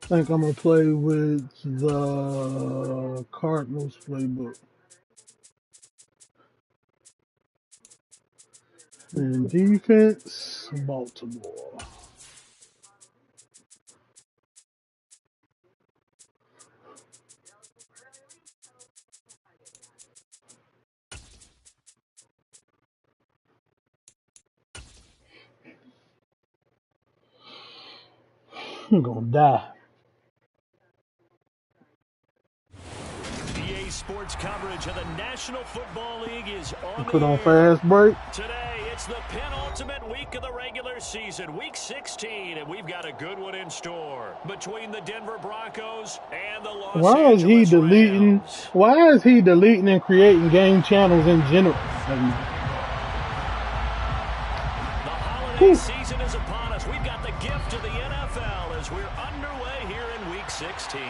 think I'm gonna play with the Cardinals playbook. And defense, Baltimore. I'm gonna die. EA Sports coverage of the National Football League is on Put the on air. fast break. Today, it's the penultimate week of the regular season, Week 16, and we've got a good one in store between the Denver Broncos and the Los Why is he Angeles deleting? Rams. Why is he deleting and creating game channels in general? The holiday season is upon us. We've got the gift of the NFL as we're underway here in Week 16.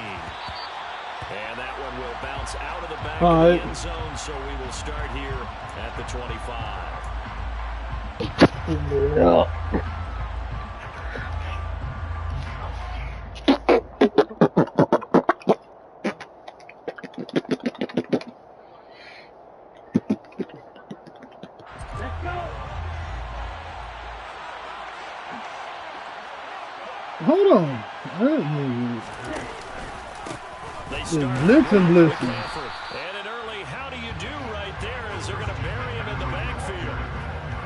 And that one will bounce out of the back of the end zone, so we will start here at the 25. Yeah. Hold on. It's blitzing. And an early how do you do right there as they're going to bury him in the backfield.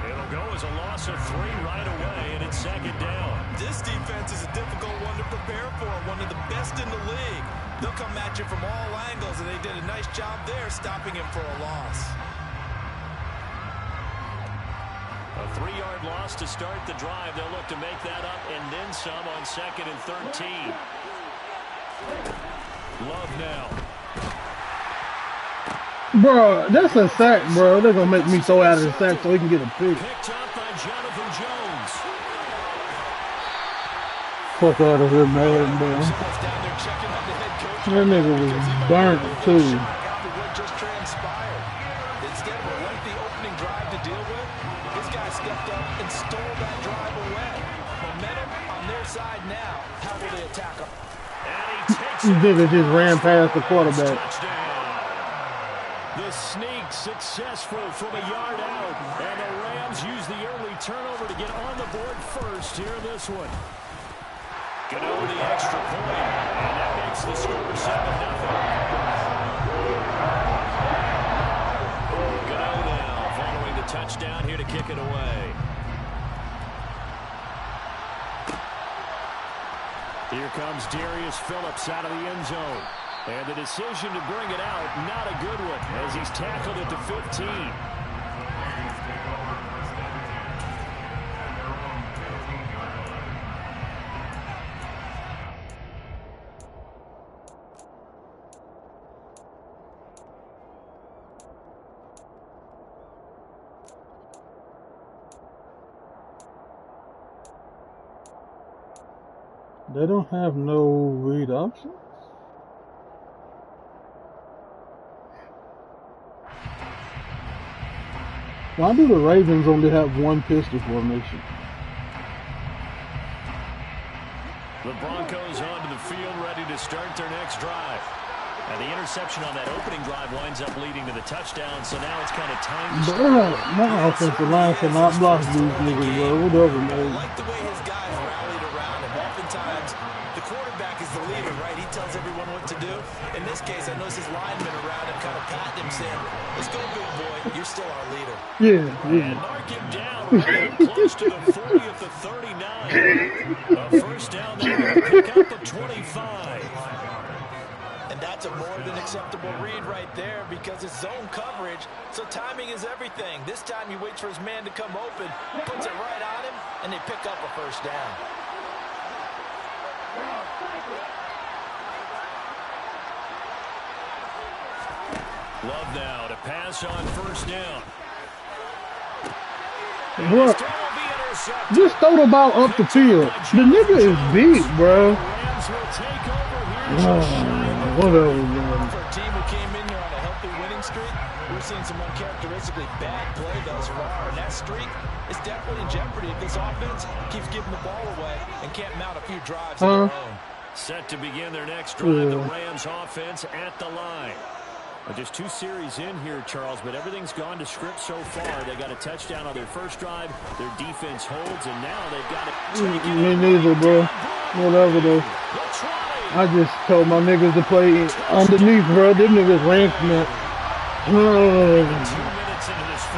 It'll go as a loss of 3 right away, and it's second down. This defense is a difficult one to prepare for, one of the best in the league. They'll come at you from all angles, and they did a nice job there stopping him for a loss. A 3-yard loss to start the drive. They'll look to make that up and then some on 2nd and 13. Love now. Bro, that's a sack, bro. They're going to make me throw out of the sack so he can get a pick. Picked up by Jonathan Jones. Fuck out of here, man, bro. That nigga was burnt, too. Just transpired. Instead of a lengthy opening drive to deal with, this guy stepped up and stole that drive away. Momentum on their side now. How will they attack him? These niggas just ran past the quarterback. The sneak successful from a yard out. And the Rams use the early turnover to get on the board first here in this one. Get over the extra point. And that makes the score 7-0. Go now following the touchdown here to kick it away. Here comes Darius Phillips out of the end zone. And the decision to bring it out, not a good one, as he's tackled at the 15. They don't have no read options? Why do the Ravens only have one pistol formation? The Broncos onto the field, ready to start their next drive. And the interception on that opening drive winds up leading to the touchdown, so now it's kind of time to start. My offensive line cannot block these niggas, bro. Whatever, man. I like the way his guys rallied around him. Oftentimes, the quarterback is the leader, right? He tells everyone what to do. In this case, I noticed his linemen around him kind of patting him, saying, "Let's go, big boy. You're still our leader." Yeah. And mark him down close to the 40 at the 39. A first down there to pick up the 25. And that's a more than acceptable read right there because it's zone coverage, so timing is everything. This time he waits for his man to come open, puts it right on him, and they pick up a first down. Love now to pass on first down. Bro, just throw the ball up the field. The nigga is big, bro. Whatever, man. For a team who came in here on a healthy winning streak, we're seeing some uncharacteristically bad play thus far, and that streak is definitely in jeopardy if this offense keeps giving the ball away and can't mount a few drives of their own. Set to begin their next drive, the Rams offense at the line. Just 2 series in here, Charles, but everything's gone to script so far. They got a touchdown on their first drive. Their defense holds, and now they've got it. Me neither, bro. Whatever, though. I just told my niggas to play underneath, bro. Them niggas ran from that.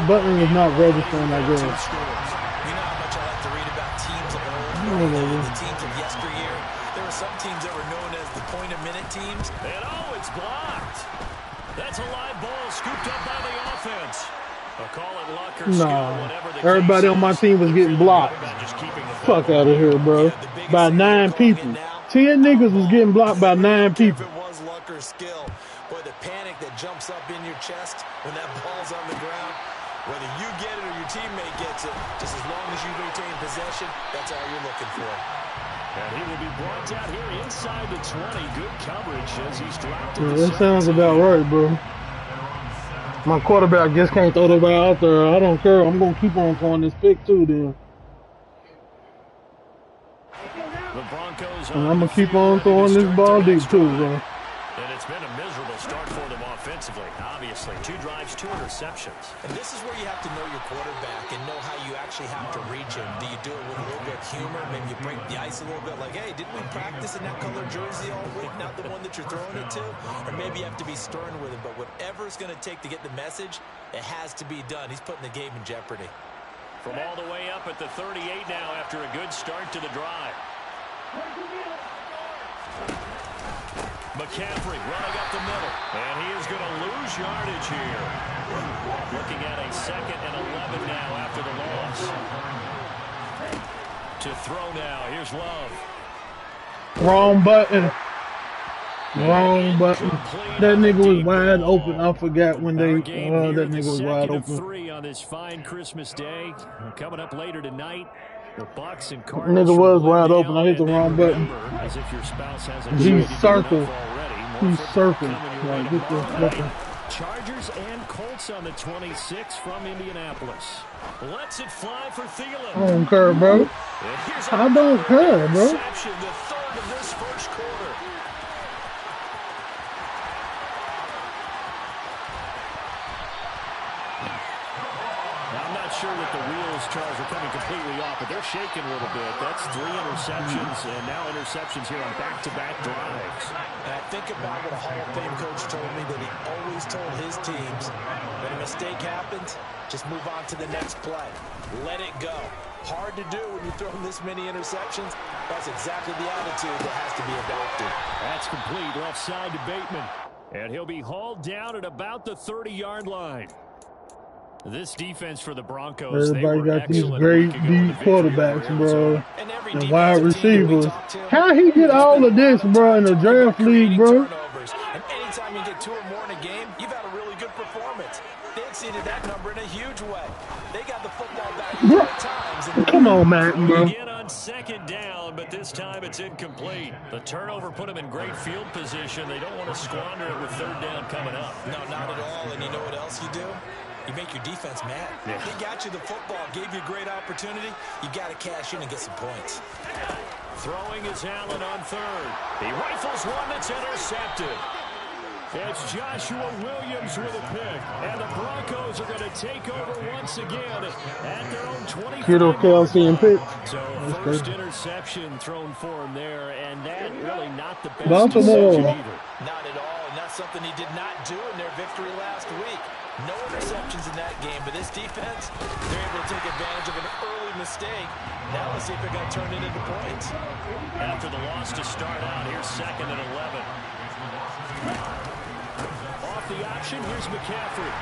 Button was not registering, I guess. You know how much I like to read about teams of old, the teams of yesteryear. There were some teams that were known as the point-a-minute teams. And it's blocked. That's a live ball scooped up by the offense. Call it luck or skill, whatever the everybody on my team was getting blocked. Fuck out of here, bro. By 9 people. 10 niggas was getting blocked by 9 people. If it was luck or skill, boy, the panic that jumps up in your chest when that ball's on the ground, whether you get it or your teammate gets it, just as long as you retain possession, that's all you're looking for. And he will be brought down here inside the 20. Good coverage as he's dropped. That sounds about right, bro. My quarterback just can't throw the ball out there. I don't care. I'm going to keep on throwing this pick, too, then. The Broncos and I'm going to keep on throwing this ball deep, too, bro. And it's been a miserable start for them offensively. Obviously, 2 drives, 2 interceptions. And this is where you have to know your quarterback and know how you actually have to reach him. Do you do it with a little bit of humor? Maybe you break the ice a little bit, like, hey, didn't we practice in that color jersey all week, not the one that you're throwing it to? Or maybe you have to be stern with him. But whatever it's going to take to get the message, it has to be done. He's putting the game in jeopardy. From all the way up at the 38 now after a good start to the drive. McCaffrey running up the middle, and he is going to lose yardage here. Looking at a 2nd and 11 now after the loss. To throw now, here's Love. Wrong button. Wrong button. That nigga was wide open. I forgot when they, that nigga was wide open. 3 on this fine Christmas day. Coming up later tonight. The Bucks and Cardinals. Nigga was wide open. I hit the wrong button. As if your spouse hasn't He's circled. He's circled. Like, get this Chargers and Colts on the 26 from Indianapolis. Lets it fly for Thielen. I don't care, bro. I don't care, bro. The 3rd of this first quarter. Sure that the wheels, Charles, are coming completely off, but they're shaking a little bit. That's 3 interceptions, and now interceptions here on back-to-back drives. And I think about what a Hall of Fame coach told me, that he always told his teams, when a mistake happens, just move on to the next play. Let it go. Hard to do when you're throwing this many interceptions. That's exactly the attitude that has to be adopted. That's complete. Left side to Bateman. And he'll be hauled down at about the 30-yard line. This defense for the Broncos, everybody got these great deep quarterbacks, bro, and wide receivers. How he get all of this, bro, in the draft league, bro? And anytime you get 2 or more in a game, you've had a really good performance. They exceeded that number in a huge way. They got the football back 4 times. Come on, man, bro. Again on 2nd down, but this time it's incomplete. The turnover put them in great field position. They don't want to squander it with 3rd down coming up. No, not at all. And you know what else you do? You make your defense mad. Yeah. They got you the football, gave you a great opportunity. You got to cash in and get some points. Throwing is Allen on 3rd. He rifles one that's intercepted. It's Joshua Williams with a pick. And the Broncos are going to take over once again at their own 25. Kiddo, Kelsey, and pick. So first interception thrown for him there, and that really not the best Baltimore. decision either. Not at all, and that's something he did not do in their victory last week. No interceptions in that game, but this defense, they're able to take advantage of an early mistake. Now let's see if they're going to turn it into points. After the loss to start out, here's 2nd and 11. Off the option, here's McCaffrey.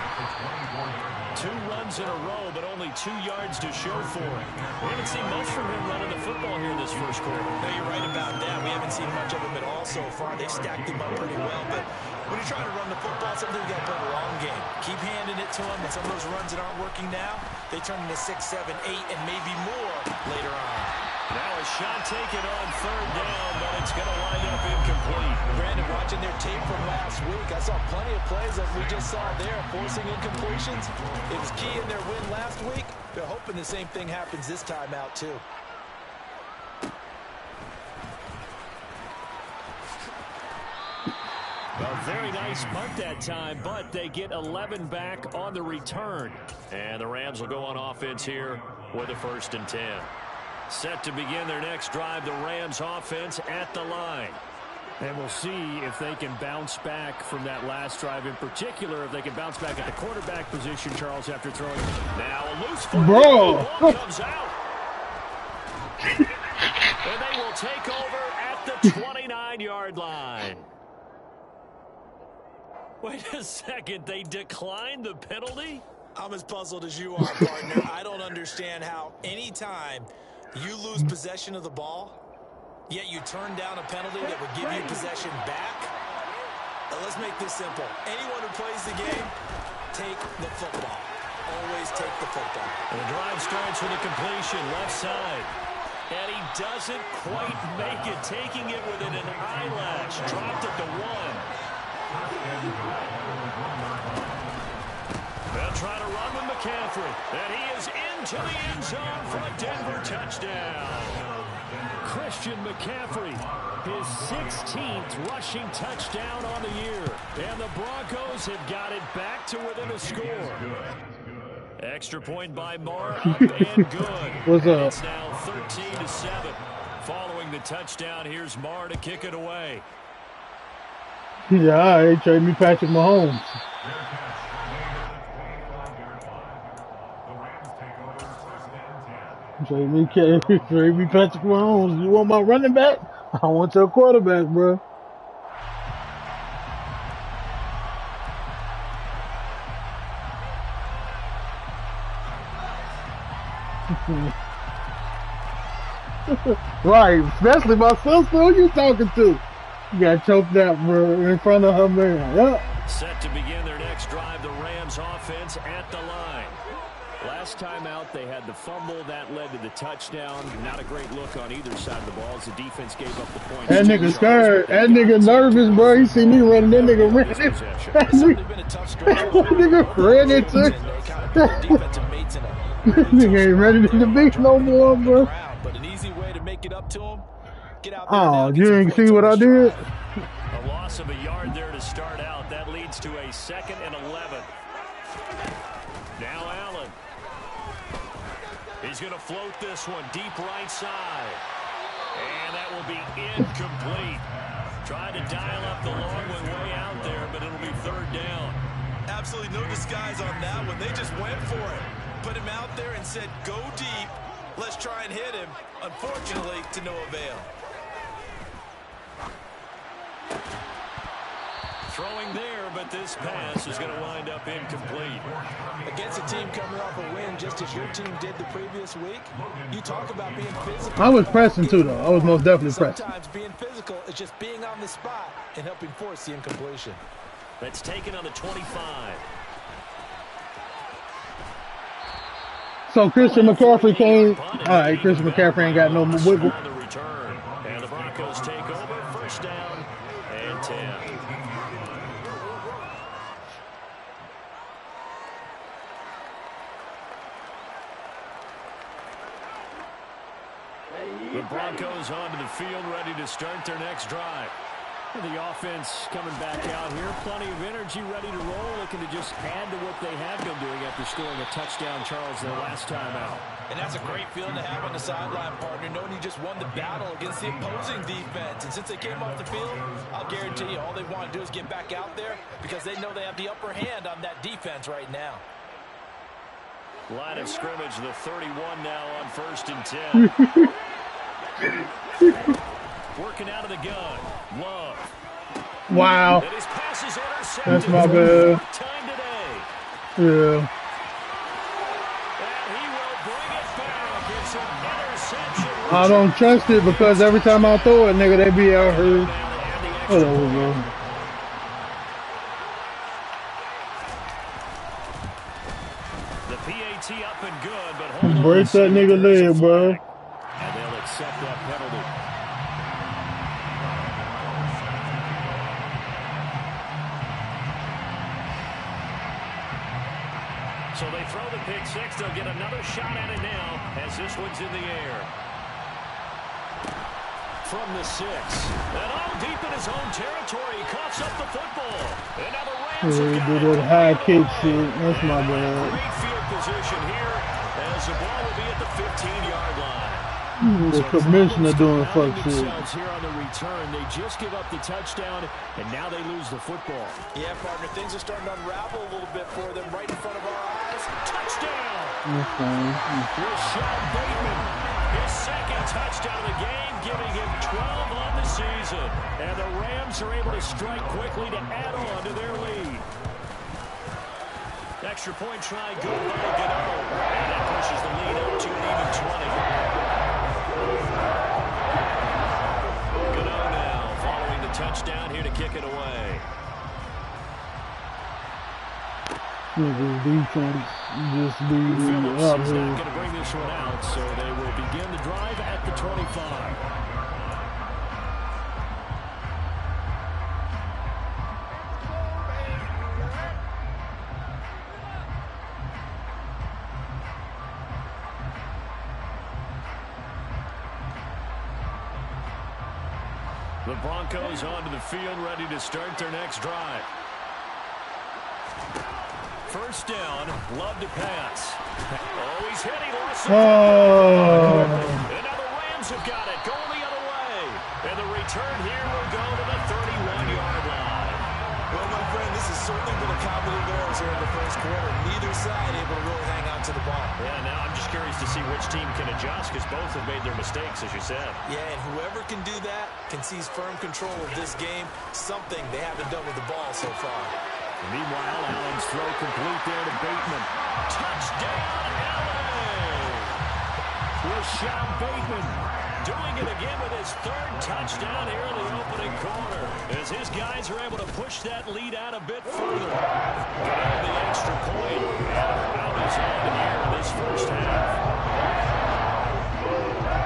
2 runs in a row, but only 2 yards to show for it. We haven't seen much from him running the football here this first quarter. No, you're right about that. We haven't seen much of him at all so far. They've stacked him up pretty well, but when you're trying to run the football, sometimes you got to play the long game. Keep handing it to him, and some of those runs that aren't working now, they turn into 6, 7, 8, and maybe more later on. Now a shot taken on 3rd down, but it's going to wind up incomplete. Brandon, watching their tape from last week, I saw plenty of plays like we just saw there, forcing incompletions. It was key in their win last week. They're hoping the same thing happens this time out, too. A very nice punt that time, but they get 11 back on the return. And the Rams will go on offense here with a 1st and 10. Set to begin their next drive, the Rams offense at the line. And we'll see if they can bounce back from that last drive in particular, if they can bounce back at the quarterback position, Charles, after throwing. Now a loose foot. Bro. Ball comes out. And they will take over at the 29-yard line. Wait a second. They declined the penalty? I'm as puzzled as you are, partner. I don't understand how anytime you lose possession of the ball, yet you turn down a penalty that would give you possession back. Let's make this simple. Anyone who plays the game, take the football. Always take the football. And the drive starts with a completion, left side. And he doesn't quite make it, taking it within an eyelash. Dropped it to 1. They'll try to run with McCaffrey. And he is into the end zone for a Denver touchdown. Christian McCaffrey, his 16th rushing touchdown on the year. And the Broncos have got it back to within a score. Extra point by Marr, up and good. What's up? It's now 13-7. Following the touchdown, here's Marr to kick it away. Yeah, all right, trade me Patrick Mahomes. Trade me Patrick Mahomes. You want my running back? I want your quarterback, bro. Right, especially my sister. Who you talking to? You got choked out, bro, in front of her man. Yep. Set to begin their next drive, the Rams offense at the line. Last time out, they had the fumble. That led to the touchdown. Not a great look on either side of the ball as the defense gave up the points. That nigga scared. That nigga nervous, bro. He see me running. That nigga ran it. That nigga ran it, too. That nigga ain't ready to beat no more, bro. But an easy way to make it up to him. Get out there. Oh, you didn't see what I did? A loss of a yard there to start out. That leads to a 2nd and 11. Now Allen. He's going to float this one deep right side. And that will be incomplete. Trying to dial up the long one way out there, but it'll be 3rd down. Absolutely no disguise on that one. They just went for it. Put him out there and said, go deep. Let's try and hit him. Unfortunately, to no avail. Throwing there, but this pass is going to wind up incomplete. Against a team coming off a win, just as your team did the previous week, you talk about being physical. I was pressing too, though. I was most definitely pressing. Sometimes being physical is just being on the spot and helping force the incompletion. That's taken on the 25. So Christian McCaffrey came. All right, Christian McCaffrey ain't got no wiggle. On the return, and the Broncos take over. 1st down and 10. The Broncos onto the field, ready to start their next drive. The offense coming back out here. Plenty of energy, ready to roll. Looking to just add to what they have been doing after scoring a touchdown, Charles, their last time out. And that's a great feeling to have on the sideline, partner, knowing you just won the battle against the opposing defense. And since they came off the field, I'll guarantee you all they want to do is get back out there because they know they have the upper hand on that defense right now. Line of scrimmage, the 31 now on 1st and 10. Working out of the gun. Love. Wow. And his pass is intercepted. That's my bad. Time today. Yeah. And he will bring it back. It's an interception. I don't trust it because every time I throw it, nigga, they be out here. Whatever, bro. The PAT up and good, but hold on. Break that nigga leg, bro. And they'll accept that penalty. So they throw the pick six. They'll get another shot at it now as this one's in the air. from the 6. And all deep in his own territory. He coughs up the football. And now the Rams have got do that high kick shit. That's my bad. Great field position here as the ball will be at the 15-yard line. The commissioner doing fuck shit. Here on the return, they just give up the touchdown, and now they lose the football. Yeah, partner, things are starting to unravel a little bit for them right in front of our eyes. Touchdown! Okay. Rashad Bateman, his second touchdown of the game, giving him 12 on the season. And the Rams are able to strike quickly to add on to their lead. Extra point try good by Gano. And that pushes the lead up to an even 20. Gano now following the touchdown here to kick it away. Defense just be Phillips out is here. not going to bring this one out, so they will begin the drive at the 25. The Broncos onto the field, ready to start their next drive. First down, Love to pass. Oh, he's hit. He lost it. And now the Rams have got it, going the other way. And the return here will go to the 31-yard line. Well, my friend, this has certainly been a comedy of errors here in the first quarter. Neither side able to really hang on to the ball. Yeah, now I'm just curious to see which team can adjust, because both have made their mistakes, as you said. Yeah, and whoever can do that can seize firm control of this game, something they haven't done with the ball so far. Meanwhile, Allen's throw complete there to Bateman. Touchdown, Allen! Rashad Bateman doing it again with his third touchdown here in the opening quarter, as his guys are able to push that lead out a bit further. And the extra point, and a crowd is on here in this first half.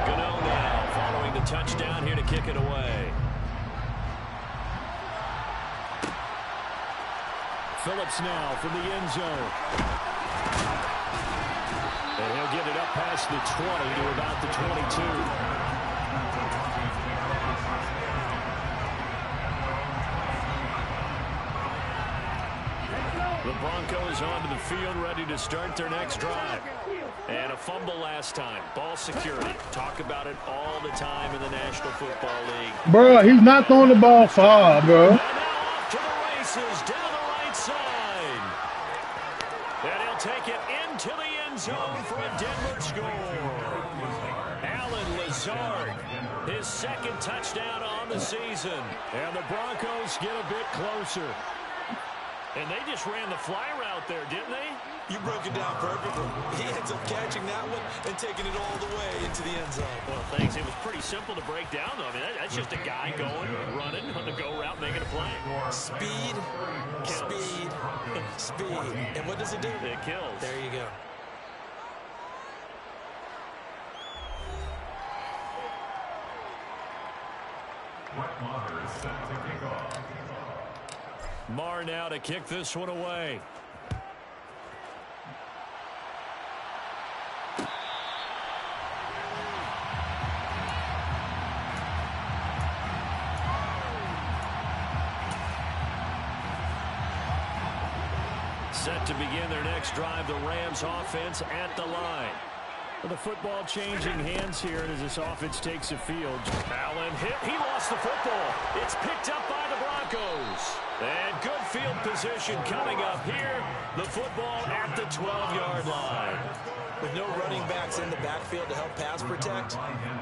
Gano now following the touchdown here to kick it away. Phillips now from the end zone. And he'll get it up past the 20 to about the 22. The Broncos onto the field, ready to start their next drive. And a fumble last time. Ball security. Talk about it all the time in the National Football League. Bro, he's not throwing the ball far, bro. And now off to the races, down the right side. And he'll take it into the end zone for a Denver score. Allen Lazard, his second touchdown on the season. And the Broncos get a bit closer. And they just ran the fly route there, didn't they? You broke it down perfectly. He ends up catching that one and taking it all the way into the end zone. Well, thanks. It was pretty simple to break down, though. I mean, that's just a guy going, running on the go route, making a play. Speed, speed, speed. And what does it do? It kills. There you go. Wetwater is set to kick off. Marr now to kick this one away. Set to begin their next drive, the Rams offense at the line. The football changing hands here as this offense takes the field. Allen hit. He lost the football. It's picked up by the Broncos. And good field position coming up here. The football at the 12-yard line. With no running backs in the backfield to help pass protect,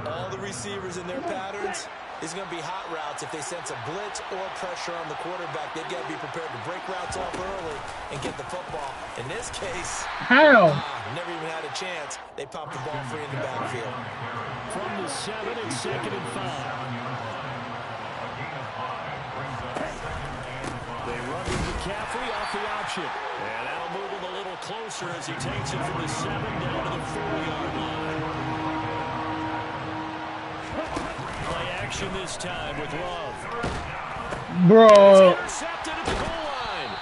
all the receivers in their patterns, is going to be hot routes. If they sense a blitz or pressure on the quarterback, they've got to be prepared to break routes off early and get the football. In this case, never even had a chance. They popped the ball free in the backfield. From the 7, it's 2nd and 5. They run with McCaffrey off the option. And that'll move him a little closer as he takes it from the 7 down to the 4-yard line. Play action this time with Love. Bro. Intercepted at the goal line.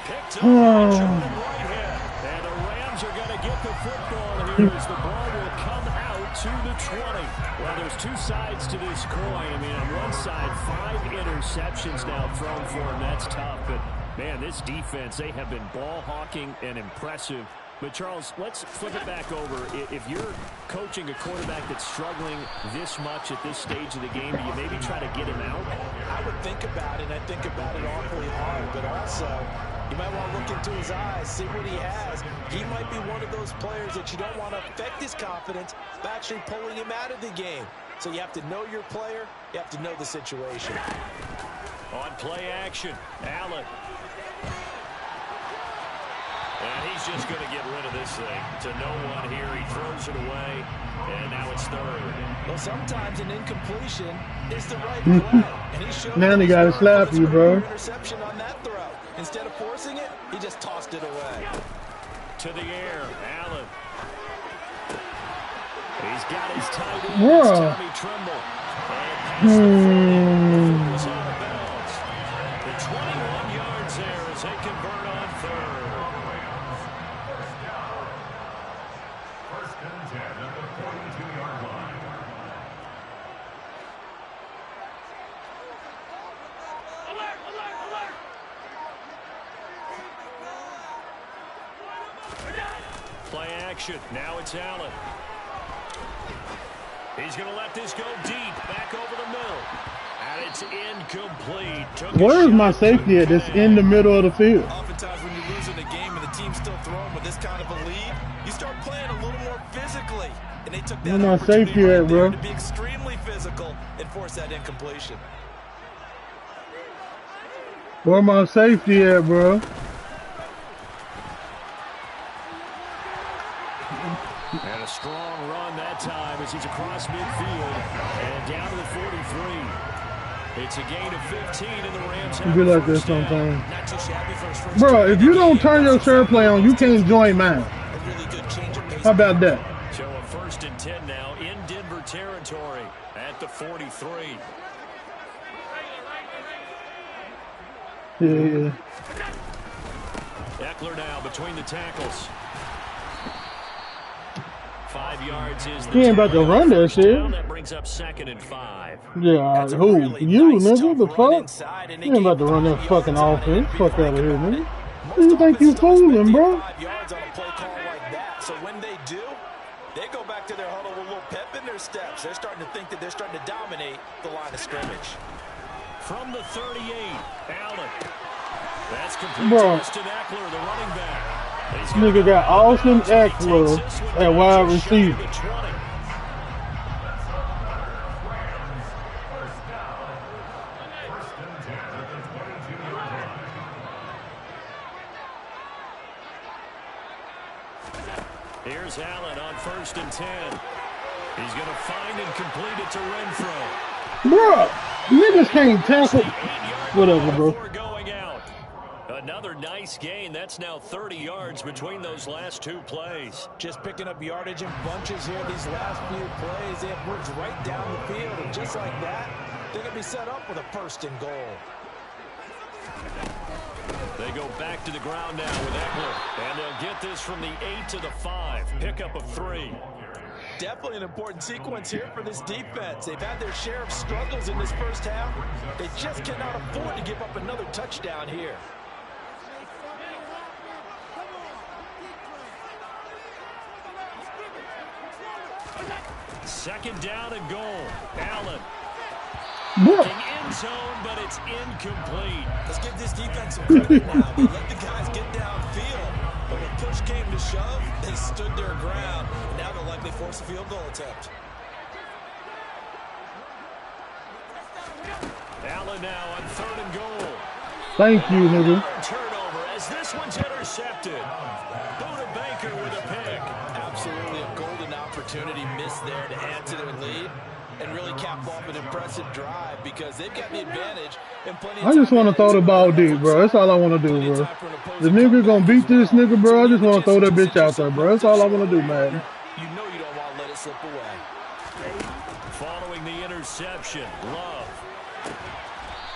Picked up by Jordan Whitehead. And the Rams are going to get the football here as the ball will come out to the 20. Well, there's two sides to this coin. I mean, on one side, 5 interceptions now thrown for him. That's tough. But, man, this defense, they have been ball hawking and impressive. But, Charles, let's flip it back over. If you're coaching a quarterback that's struggling this much at this stage of the game, do you maybe try to get him out? I would think about it, and I think about it awfully hard. But also, you might want to look into his eyes, see what he has. He might be one of those players that you don't want to affect his confidence by actually pulling him out of the game. So you have to know your player. You have to know the situation. On play action, Allen. And he's just going to get rid of this thing to no one here. He throws it away, and now it's third. Well, sometimes an incompletion is the right play. And he showed Now he got to slap you, bro. Interception on that throw. Instead of forcing it, he just tossed it away. To the air, Allen. He's got his tight end, Tommy Tremble. And passes out of bounds. The 21 yards there as they convert on third. First and 10 at the 42-yard line. Play action. Now it's Allen. He's going to let this go deep. Back over the middle. And it's incomplete. Where's my safety at? It's in the middle of the field. Oftentimes when you're losing a game and the team's still throwing with this kind of a lead, you start playing a little more physically. And they took that Where's my safety at, bro? to be extremely physical and force that incompletion. Where my safety at, bro? And a strong run that time as he's across midfield and down to the 43. It's a gain of 15 and the Rams have Be like this sometimes. Not too shabby for his first Bro, if you don't turn your share play on, you can't join mine. a really good change of pace. How about that? So a 1st and 10 now in Denver territory at the 43. Yeah. Eckler now between the tackles. 5 yards is the He ain't about to run that shit. That brings up 2nd and 5. Yeah, who? You, nigga? The fuck? You ain't about to run that fucking offense. Fuck out of here, nigga. Who you think you fooling, bro? 5 yards on a play call like that. So when they do, they go back to their huddle with a little pep in their steps. They're starting to think that they're starting to dominate the line of scrimmage. From the 38, Allen. That's complete Bro. to Austin Eckler, the running back. Nigga got Austin Eckler at wide receiver. Here's Allen on 1st and 10. He's going to find and complete it to Renfro. Bro, niggas can't tackle. Whatever, bro. Going out. Another nice gain. That's now 30 yards between those last 2 plays. Just picking up yardage in bunches here these last few plays. They have worked right down the field, and just like that, they're going to be set up with a 1st and goal. They go back to the ground now with Eckler, and they'll get this from the 8 to the 5. Pickup of 3. Definitely an important sequence here for this defense. They've had their share of struggles in this first half. They just cannot afford to give up another touchdown here. Second down and goal. Allen. Bro. End zone, but it's incomplete. Let's give this defense some credit now. They let the guys get downfield. But when push came to shove, they stood their ground. Now they'll likely force a field goal attempt. Allen now on 3rd and goal. Thank you, nigga. Turnover as this one's intercepted. Buda Baker with a pick. Absolutely a golden opportunity missed there to add to their lead and really cap off an impressive drive because they've got the advantage and plenty of I just want to throw the ball deep, bro. That's all I want to do, bro. The nigga gonna beat this nigga, bro. I just want to throw that bitch out there, bro. That's all I want to do, man. You know you don't want to let it slip away. Following the interception, Love.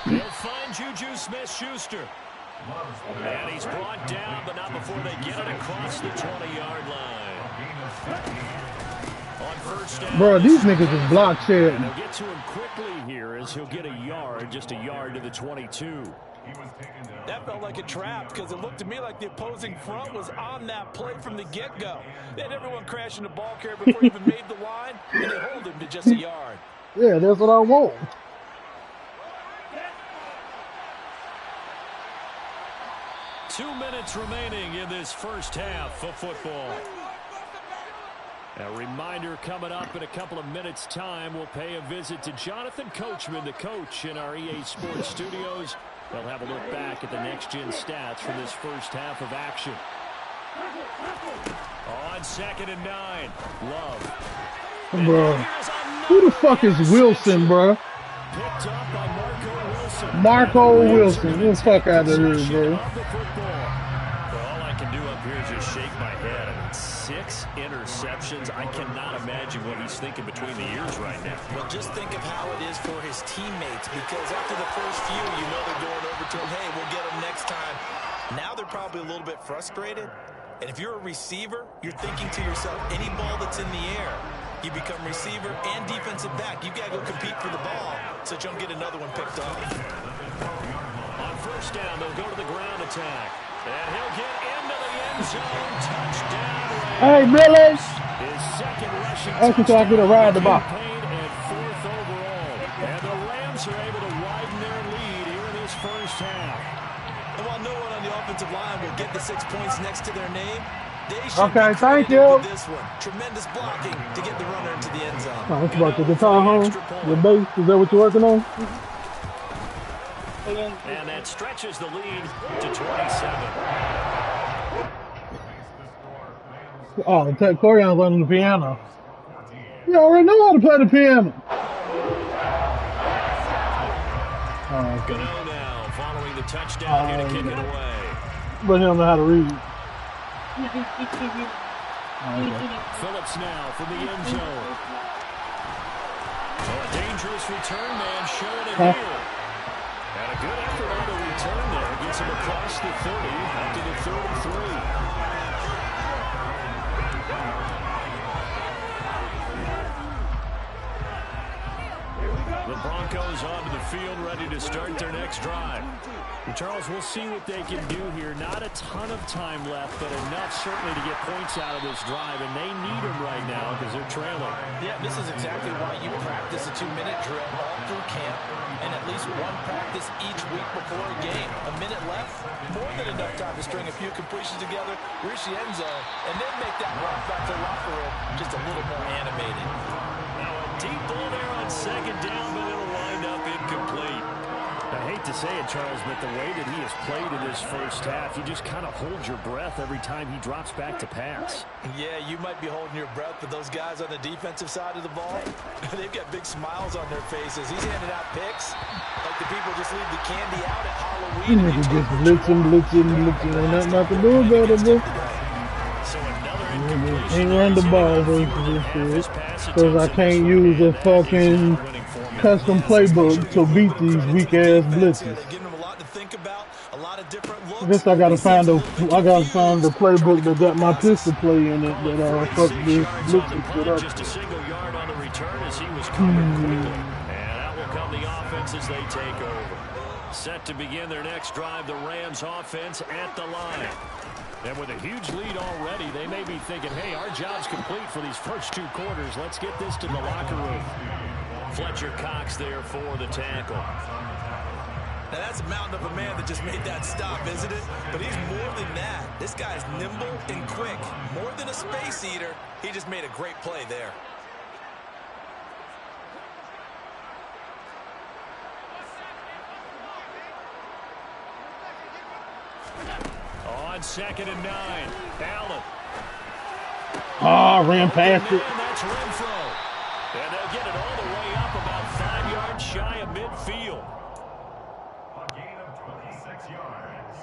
They'll find Juju Smith-Schuster. And he's brought down, but not before they get it across the 20-yard line. On First down. Bro, these niggas is block shed. And they'll get to him quickly here as he'll get a yard, just a yard to the 22. That felt like a trap because it looked to me like the opposing front was on that play from the get-go. They had everyone crashing the ball carrier before he even made the line, and they hold him to just a yard. Yeah, that's what I want. Two minutes remaining in this first half of football. A reminder coming up in a couple of minutes' time. We'll pay a visit to Jonathan Coachman, the coach in our EA Sports studios. They'll have a look back at the next-gen stats from this first half of action. On 2nd and 9, Love. Bro, who the fuck is Wilson, bro? Picked up by Marco Wilson. Marco Wilson. Get the fuck out of here, bro. Well, all I can do up here is just shake my head. I mean, 6 interceptions. I cannot imagine what he's thinking between the ears right now. Well, just think of how it is for his teammates, because after the first few, you know they're going over to him, hey, we'll get him next time. Now they're probably a little bit frustrated. And if you're a receiver, you're thinking to yourself, any ball that's in the air, you become receiver and defensive back. You got to go compete for the ball so you don't get another one picked off. On first down, they'll go to the ground attack. And he'll get into the end zone. Touchdown. Hey, Billy. His second rushing That's what I get to ride the ball. And 4th overall. And the Rams are able to widen their lead here in this first half. And while no one on the offensive line will get the 6 points next to their name, they should okay, be thank credited you. with this one. Tremendous blocking to get the runner into the end zone. Oh, it's about the guitar home. The bass. Is that what you're working on? And that stretches the lead to 27. Oh, Corion's on the piano. You already know how to play the piano. Oh, okay. Gano now following the touchdown here to kick it away. But he don't know how to read. Okay. Phillips now from the end zone. Oh, a dangerous return man showing it here. And a good effort on the return there. Gets him across the 30 up to the 33. The Broncos onto the field, ready to start their next drive. And Charles, we'll see what they can do here. Not a ton of time left, but enough certainly to get points out of this drive, and they need them right now because they're trailing. Yeah, this is exactly why you practice a 2-minute drill all through camp, and at least one practice each week before a game. A minute left, more than enough time to string a few completions together, reach the end zone, and then make that walk back to the locker room just a little more animated. Now a deep ball there on 2nd down, but it'll wind up incomplete. I hate to say it, Charles, but the way that he has played in this first half, you just kind of hold your breath every time he drops back to pass. Yeah, you might be holding your breath, but those guys on the defensive side of the ball, they've got big smiles on their faces. He's handing out picks like the people just leave the candy out at Halloween. You niggas just blitzing. Ain't nothing I can do about it, bro. So another Ain't run the ball versus because I can't use a fucking custom playbook to beat these weak ass blitzes. I guess I gotta find the playbook that got my pistol play in it that fuck this blitzes shit up. Just a single yard on the return as he was covered quickly. And out will come the offense as they take over. Set to begin their next drive, the Rams offense at the line. And with a huge lead already, they may be thinking, hey, our job's complete for these first 2 quarters. Let's get this to the locker room. Fletcher Cox there for the tackle. Now, that's a mountain of a man that just made that stop, isn't it? But he's more than that. This guy's nimble and quick. More than a space eater, he just made a great play there. On 2nd and 9, Allen. Ran past it. And that's Renfro. And they'll get it all the way up about 5 yards shy of midfield. A gain of 26 yards.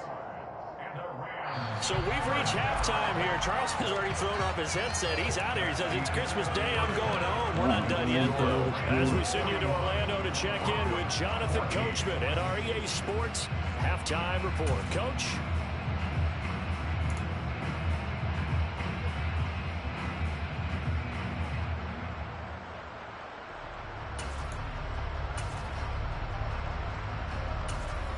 And the Rams. So we've reached halftime here. Charles has already thrown off his headset. He's out here. He says, it's Christmas Day. I'm going home. We're not done yet, though. As we send you to Orlando to check in with Jonathan Coachman at our EA Sports Halftime Report. Coach?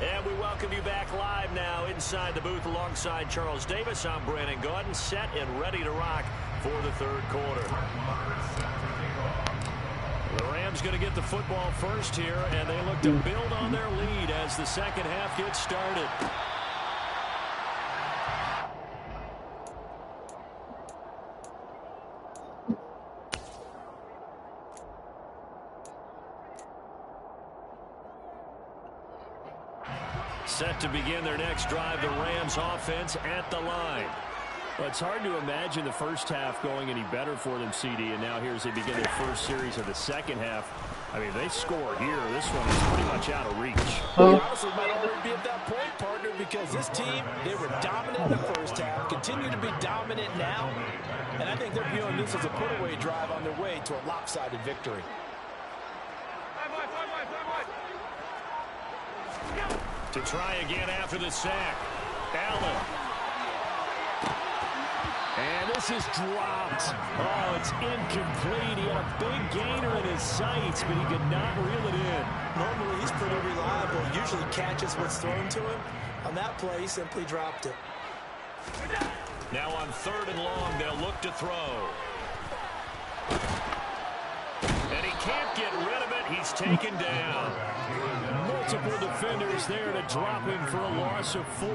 And we welcome you back live now inside the booth alongside Charles Davis. I'm Brandon Gaudin, set and ready to rock for the third quarter. The Rams going to get the football first here, and they look to build on their lead as the second half gets started. Set to begin their next drive, the Rams offense at the line. Well, it's hard to imagine the first half going any better for them, CD, and now here as they begin their first series of the second half. I mean, they score here. This one is pretty much out of reach. Honestly, might already be at that point, partner, because this team, they were dominant in the first half, continue to be dominant now, and I think they're viewing this as a put-away drive on their way to a lopsided victory. To try again after the sack. Allen. And this is dropped. Oh, it's incomplete. He had a big gainer in his sights, but he could not reel it in. Normally, he's pretty reliable. Usually catches what's thrown to him. On that play, he simply dropped it. Now on 3rd and long, they'll look to throw. And he can't get rid of it. He's taken down. Multiple defenders there to drop him for a loss of 4.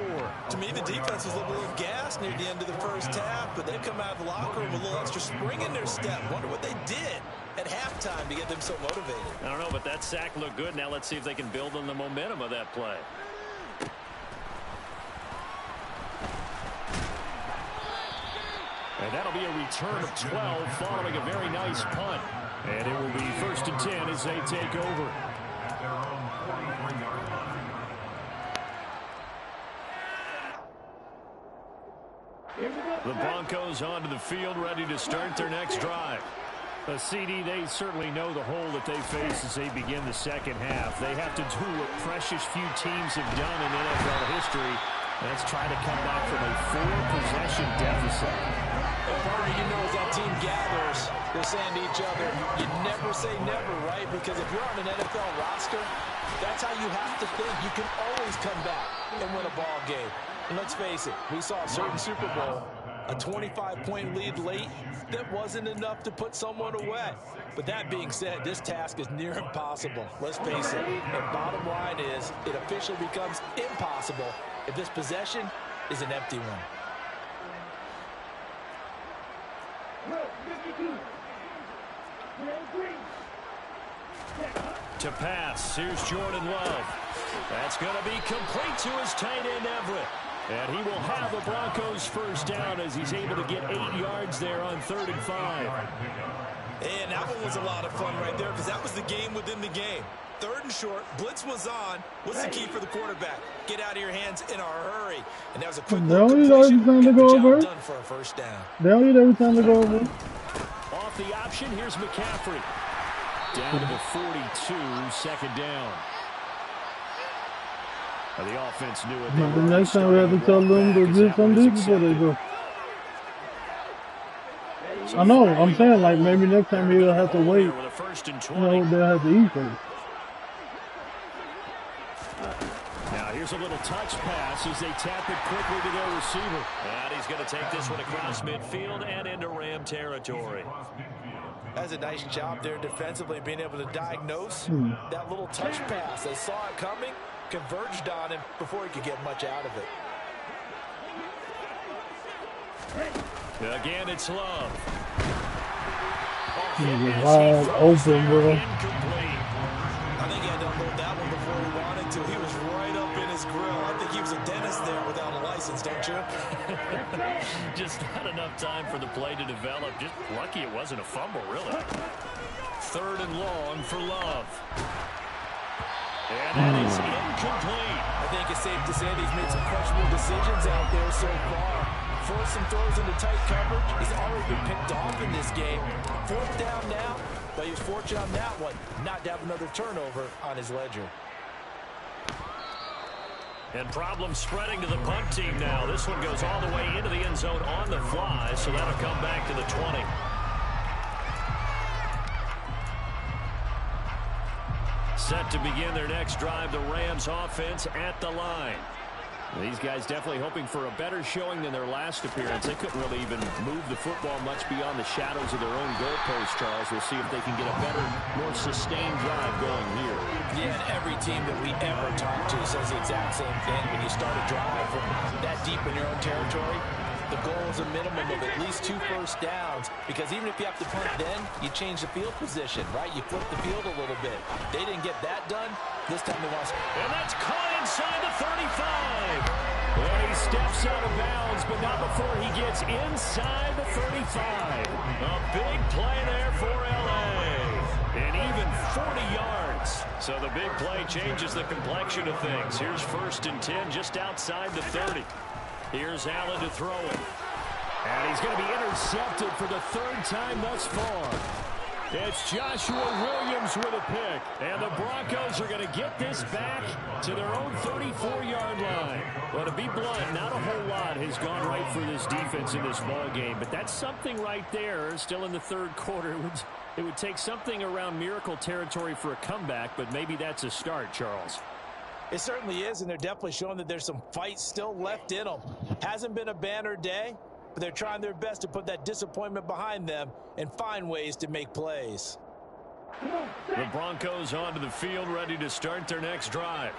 To me, the defense was a little gassed near the end of the first half, but they come out of the locker room with a little extra spring in their step. Wonder what they did at halftime to get them so motivated. I don't know, but that sack looked good. Now let's see if they can build on the momentum of that play. And that'll be a return of 12 following a very nice punt. And it will be 1st and 10 as they take over. The Broncos onto the field, ready to start their next drive. CD, they certainly know the hole that they face as they begin the second half. They have to do what precious few teams have done in NFL history. That's try to come back from a 4-possession deficit. Well, partner, you know, as that team gathers, they're saying to each other, you never say never, right? Because if you're on an NFL roster, that's how you have to think. You can always come back and win a ball game. And let's face it, we saw a certain Super Bowl, a 25-point lead late, that wasn't enough to put someone away. But that being said, this task is near impossible. Let's face it. And bottom line is, it officially becomes impossible if this possession is an empty one. To pass, here's Jordan Love. That's going to be complete to his tight end Everett. And he will have the Broncos first down as he's able to get 8 yards there on 3rd and 5. And that one was a lot of fun right there because that was the game within the game. 3rd and short, blitz was on. What's the key for the quarterback? Get out of your hands in a hurry. And that was a quick completion. Got the job done for a first down. They don't need every time to go over. Off the option, here's McCaffrey. Down to the 42, 2nd down. The offense knew it. The next time we have to tell them to do something before they go. I know, I'm saying, like, maybe next time he'll have to wait. You know, they'll have to eat first. Now here's a little touch pass as they tap it quickly to their receiver. And he's going to take this one across midfield and into Ram territory. That's a nice job there defensively, being able to diagnose that little touch pass. They saw it coming, converged on him before he could get much out of it. Again, it's Love. He's wide open, bro. Incomplete. I think he had to unload that one before he wanted to. He was right up in his grill. I think he was a dentist there without a license, don't you? Just not enough time for the play to develop. Just lucky it wasn't a fumble, really. 3rd and long for Love. And that is incomplete. I think it's safe to say that he's made some questionable decisions out there so far. Forced some throws into tight coverage. He's already been picked off in this game. 4th down now, but he was fortunate on that one not to have another turnover on his ledger. And problems spreading to the punt team now. This one goes all the way into the end zone on the fly, so that'll come back to the 20. Set to begin their next drive, the Rams offense at the line. These guys definitely hoping for a better showing than their last appearance. They couldn't really even move the football much beyond the shadows of their own goalpost, Charles. We'll see if they can get a better, more sustained drive going here. Yeah, and every team that we ever talk to says the exact same thing. When you start a drive from that deep in your own territory, the goal is a minimum of at least 2 first downs, because even if you have to punt then, you change the field position, right? You flip the field a little bit. They didn't get that done. This time they want to... And that's caught inside the 35. And he steps out of bounds, but not before he gets inside the 35. A big play there for L.A. And even 40 yards. So the big play changes the complexion of things. Here's 1st and 10 just outside the 30. Here's Allen to throw it. And he's going to be intercepted for the 3rd time thus far. It's Joshua Williams with a pick. And the Broncos are going to get this back to their own 34-yard line. Well, to be blunt, not a whole lot has gone right for this defense in this ball game. But that's something right there. Still in the 3rd quarter. It would take something around miracle territory for a comeback, but maybe that's a start, Charles. It certainly is, and they're definitely showing that there's some fight still left in them. Hasn't been a banner day, but they're trying their best to put that disappointment behind them and find ways to make plays. The Broncos onto the field, ready to start their next drive.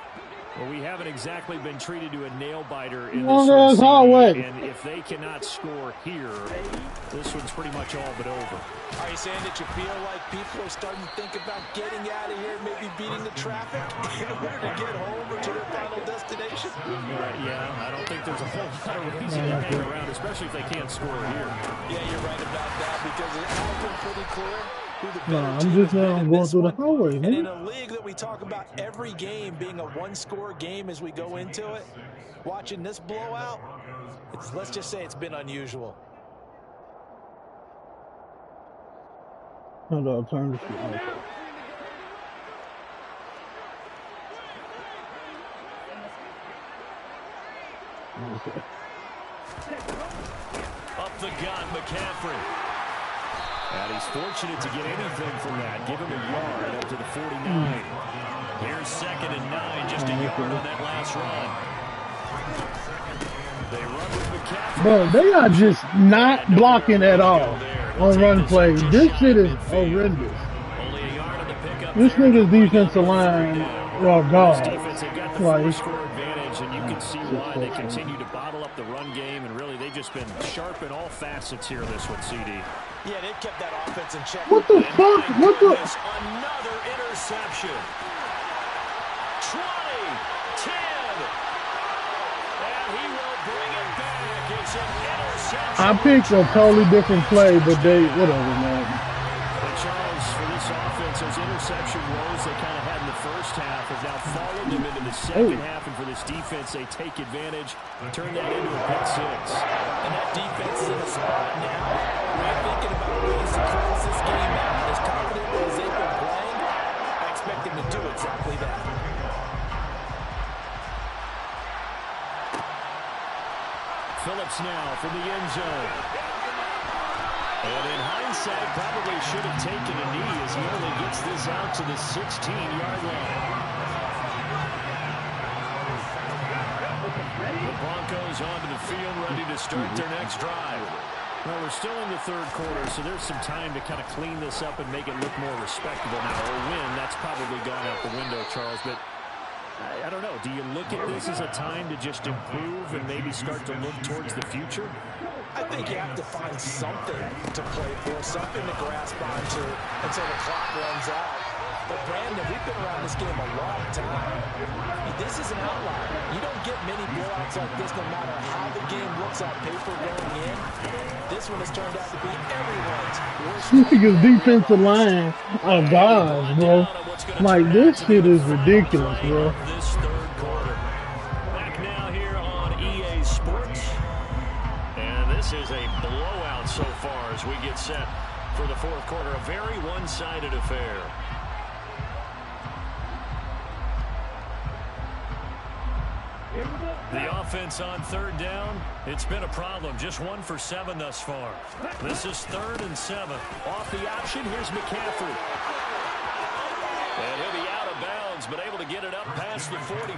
Well, we haven't exactly been treated to a nail-biter in this hallway. And if they cannot score here, this one's pretty much all but over. Are you saying that you feel like people are starting to think about getting out of here, maybe beating the traffic in order to get home or to their final destination? Yeah, I don't think there's a whole lot of reason to hang around, especially if they can't score here. Yeah, you're right about that, because it has been pretty clear who the better I'm team just has been in going this through the one. hallway, And man. in a league that we talk about every game being a one-score game as we go into it, watching this blowout, let's just say it's been unusual. Hold on, turn this shit off. Okay. Up the gun, McCaffrey. And he's fortunate to get anything from that. Give him a yard up to the 49. Here's 2nd and 9, just a yard on that last run. They run with McCaffrey. Bro, they are just not blocking at all on run plays. This shit is horrendous. Only a yard on the pickup. This nigga's defensive line, God. Defense, they've got the Like, score advantage, and you can see why they continue to bottle up the run game, and really they've just been sharp in all facets here this one, CD. Yeah, they've kept that offense in check. what the fuck? What the? Another interception. 20, 10. And he will bring it back. It's an interception. I picked a totally different play, but they, whatever, man. But Charles, for this offense, those interception woes they kind of had in the first half have now followed them into the second half, and for this defense, they take advantage, turn that into a pick 6. And that defense is in a spot now. We're thinking about ways to close this game out. As confidently as they've been playing, I expect them to do exactly that. Phillips now from the end zone. And in hindsight, probably should have taken a knee as he only gets this out to the 16-yard line. The Broncos onto the field, ready to start their next drive. Well, we're still in the 3rd quarter, so there's some time to kind of clean this up and make it look more respectable. Now, a win, that's probably gone out the window, Charles, but I don't know. Do you look at this as a time to just improve and maybe start to look towards the future? I think you have to find something to play for, something to grasp onto until the clock runs out. But, Brandon, we've been around this game a long time. This is an outlier. You don't get many blowouts like this no matter how the game looks on paper going in. This one has turned out to be everyone's worst. Nigga's defensive line are gods, bro. Like, this shit is ridiculous, bro. This 3rd quarter. Back now here on EA Sports. And this is a blowout so far as we get set for the 4th quarter. A very one-sided affair. The offense on 3rd down, it's been a problem. Just 1 for 7 thus far. This is 3rd and 7. Off the option, here's McCaffrey. And he'll be out of downs, but able to get it up past the 45.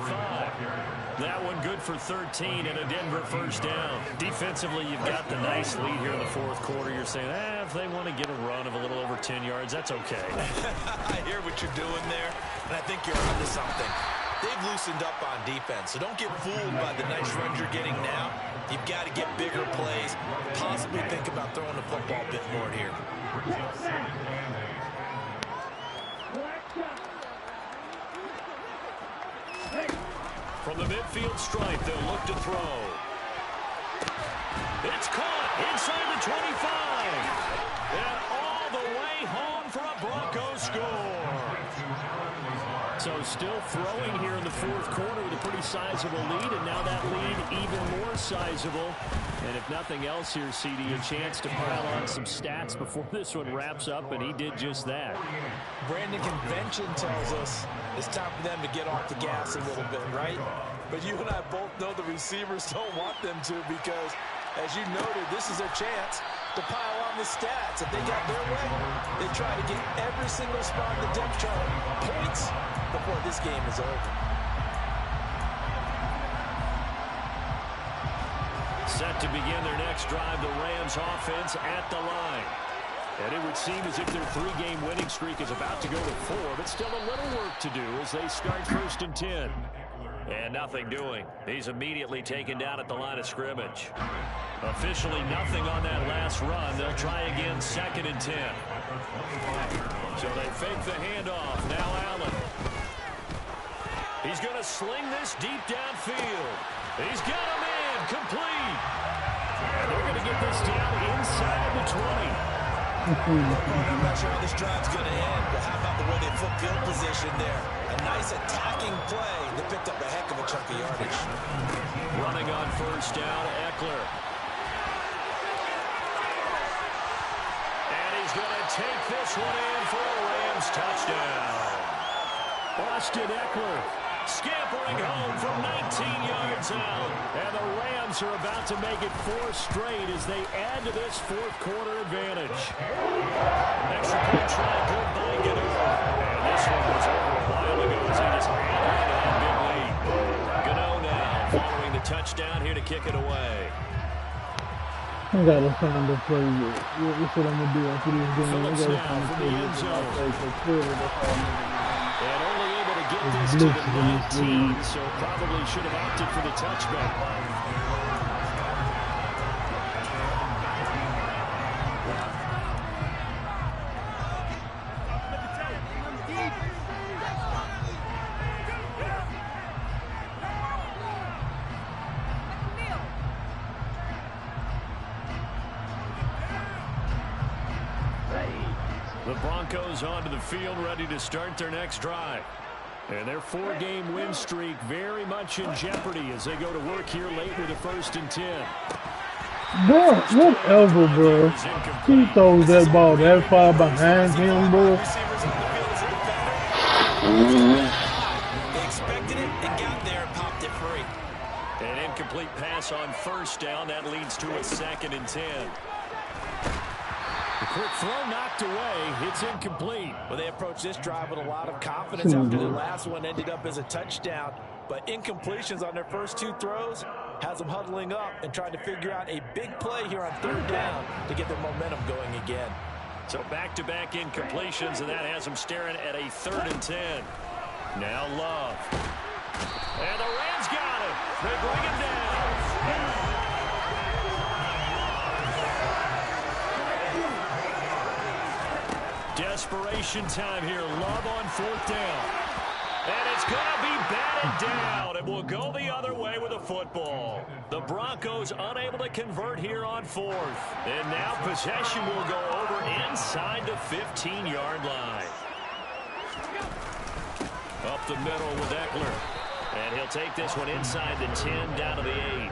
That one good for 13 and a Denver first down. Defensively, you've got the nice lead here in the fourth quarter. You're saying, if they want to get a run of a little over 10 yards, that's okay. I hear what you're doing there, and I think you're onto something. They've loosened up on defense, so don't get fooled by the nice runs you're getting now. You've got to get bigger plays, possibly think about throwing the football a bit more here. From the midfield stripe, they'll look to throw. It's caught inside the 25. And all the way home for a Broncos score. So still throwing here in the fourth quarter with a pretty sizable lead, and now that lead even more sizable. And if nothing else here, CD, a chance to pile on some stats before this one wraps up, and he did just that. Brandon, convention tells us it's time for them to get off the gas a little bit, right? But you and I both know the receivers don't want them to because, as you noted, this is their chance to pile on the stats. If they got their way, they try to get every single spot in the depth chart points before this game is over. Set to begin their next drive, the Rams offense at the line. And it would seem as if their three-game winning streak is about to go to 4, but still a little work to do as they start 1st and 10. And nothing doing. He's immediately taken down at the line of scrimmage. Officially nothing on that last run. They'll try again 2nd and 10. So they fake the handoff. Now Allen. He's going to sling this deep downfield. He's got a man complete. And they're going to get this down inside the 20. I'm not sure how this drive's going to end, but how about the way they flip field position there? A nice attacking play that picked up a heck of a chunk of yardage. Running on 1st down, Eckler. And he's going to take this one in for a Rams touchdown. Austin Eckler scampering home from 19 yards out. And the Rams are about to make it 4 straight as they add to this fourth quarter advantage. Extra point try, good by Gano. And this one was over a while ago as he just ran into that big lead. Gano now following the touchdown here to kick it away. I gotta find a play. That's what I'm gonna do after this game. I Phillips gotta now find a from play. the end zone. And only able to get this to the 19, so probably should have opted for the touchback. The Broncos onto the field, ready to start their next drive. And their 4-game win streak very much in jeopardy as they go to work here late with a 1st and 10. Bro, whatever, bro. He throws that ball that far behind him, bro. They expected it and got there and popped it free. An incomplete pass on 1st down. That leads to a 2nd and 10. The quick throw knocked away. It's incomplete. Well, they approached this drive with a lot of confidence after the last one ended up as a touchdown. But incompletions on their first 2 throws has them huddling up and trying to figure out a big play here on 3rd down to get their momentum going again. So back-to-back incompletions, and that has them staring at a 3rd and 10. Now Love. And the Rams got him. They bring him down. Desperation time here. Love on 4th down. And it's going to be batted down. It will go the other way with a football. The Broncos unable to convert here on 4th. And now possession will go over inside the 15-yard line. Up the middle with Eckler. And he'll take this one inside the 10 down to the 8.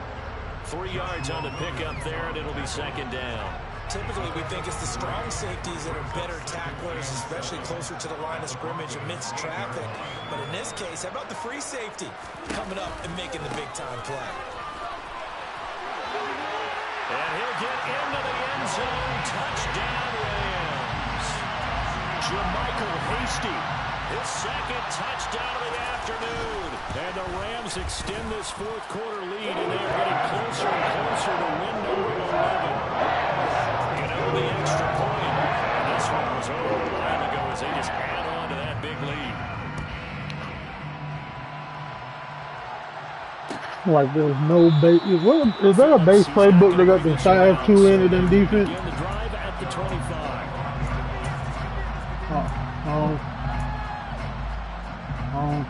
3 yards on the pickup there, and it'll be 2nd down. Typically, we think it's the strong safeties that are better tacklers, especially closer to the line of scrimmage amidst traffic. But in this case, how about the free safety coming up and making the big-time play? And he'll get into the end zone. Touchdown, Rams. Jermichael Hasty His second touchdown of the afternoon. And the Rams extend this fourth quarter lead, and they are getting closer and closer to win number 11. You know, the extra point. And this one was over a while ago as they just add on to that big lead. Like there's no base. Is there a base playbook that got the 5-2 in it in defense? Begin the drive at the 25.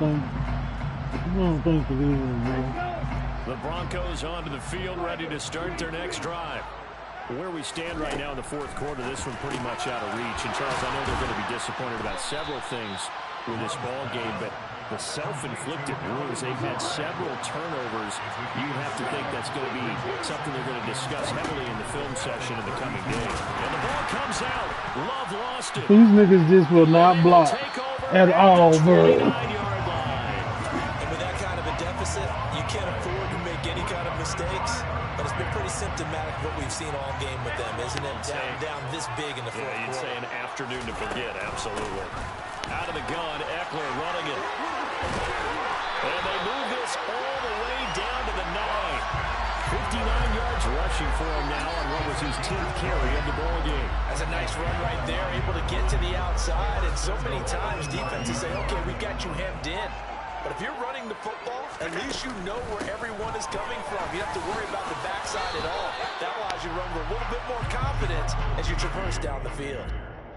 I don't think it is, man. The Broncos onto the field, ready to start their next drive. Where we stand right now in the fourth quarter, this one pretty much out of reach. And Charles, I know they're going to be disappointed about several things with this ball game, but the self-inflicted wounds, they've had several turnovers. You have to think that's going to be something they're going to discuss heavily in the film session in the coming days. And the ball comes out. Love lost it. These niggas just will not block at all, bro. And with that kind of a deficit, you can't afford to make any kind of mistakes. But it's been pretty symptomatic of what we've seen all game with them, isn't it? Down this big in the fourth quarter. You'd say an afternoon to forget, absolutely. Out of the gun, Eckler running it. And they move this all the way down to the 9. 59 yards rushing for him now on what was his 10th carry of the ball game. That's a nice run right there, able to get to the outside. And so many times defenses say, okay, we got you hemmed in. But if you're running the football, at least you know where everyone is coming from. You don't have to worry about the backside at all. That allows you to run with a little bit more confidence as you traverse down the field.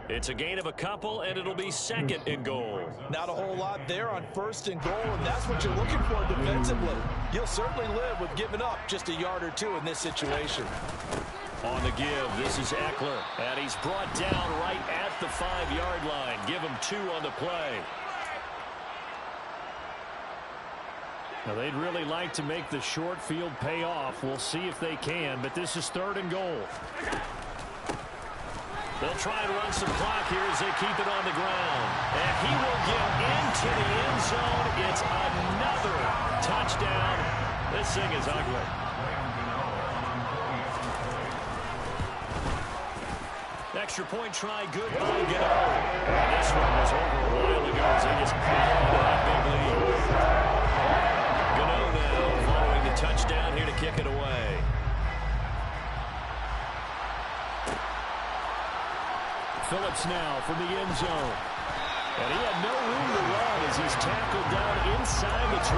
It's a gain of a couple, and it'll be second and goal. Not a whole lot there on first and goal, and that's what you're looking for defensively. You'll certainly live with giving up just a yard or two in this situation. On the give, this is Eckler, and he's brought down right at the 5-yard line. Give him 2 on the play. Now, they'd really like to make the short field pay off. We'll see if they can, but this is third and goal. They'll try and run some clock here as they keep it on the ground. And he will get into the end zone. It's another touchdown. This thing is ugly. Extra point try, good by Gano. This one was over a while ago as they just held on to that big lead. Gano now following the touchdown here to kick it away. Phillips now from the end zone. And he had no room to run as he's tackled down inside the 20.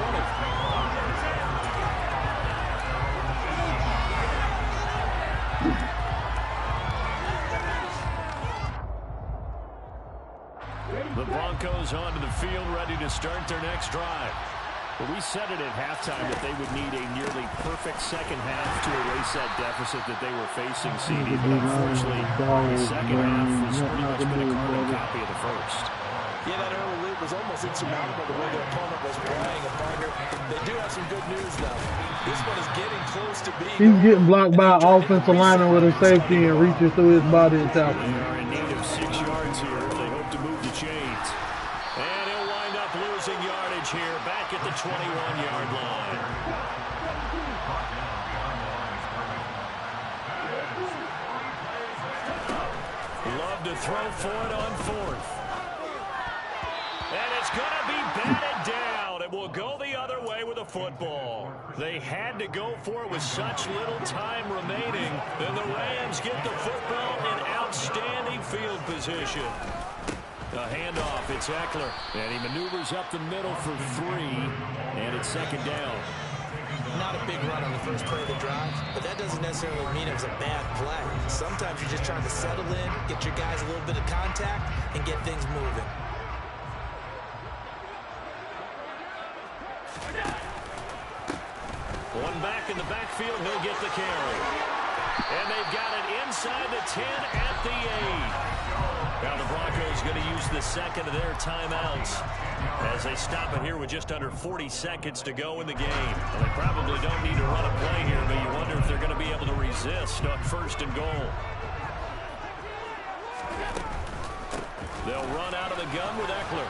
The Broncos onto the field, ready to start their next drive. Well, we said it at halftime that they would need a nearly perfect second half to erase that deficit that they were facing, CD. But unfortunately, the second half has pretty much been a carbon copy of the first. Yeah, that early lead was almost insurmountable the way their opponent was playing. And partner, they do have some good news, though. This one is getting close to being. He's getting blocked by an offensive lineman with a safety and reaches through his body and tackles. They are in need of 6 yards here if they hope to move the chains. And he'll wind up losing yardage here back at the 21-yard line. Love to throw for it on 4th. And it's going to be batted down. It will go the other way with a football. They had to go for it with such little time remaining. And the Rams get the football in outstanding field position. A handoff, it's Eckler. And he maneuvers up the middle for 3. And it's second down. Not a big run on the first play of the drive, but that doesn't necessarily mean it was a bad play. Sometimes you're just trying to settle in, get your guys a little bit of contact, and get things moving. One back in the backfield, he'll get the carry. And they've got it inside the 10 at the 8. Now the Broncos going to use the second of their timeouts as they stop it here with just under 40 seconds to go in the game. Well, they probably don't need to run a play here, but you wonder if they're going to be able to resist on first and goal. They'll run out of the gun with Eckler.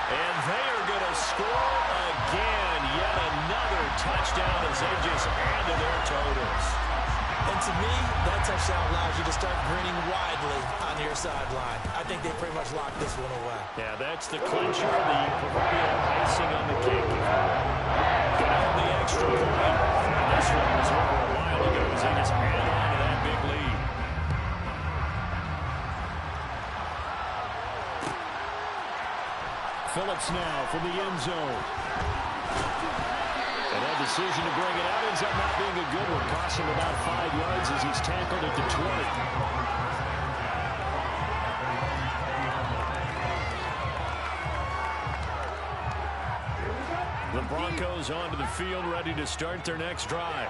And they are going to score again. Yet another touchdown as they just add to their totals. And To me, that touchdown allows you to start grinning widely on your sideline. I think they pretty much locked this one away. Yeah, that's the clincher, the proverbial icing on the cake. Got the extra point. This one was over a while ago as they just add on to that big lead. Phillips now from the end zone. And that decision to bring it out ends up not being a good one. Costs him about 5 yards as he's tackled at the 20. The Broncos onto the field, ready to start their next drive.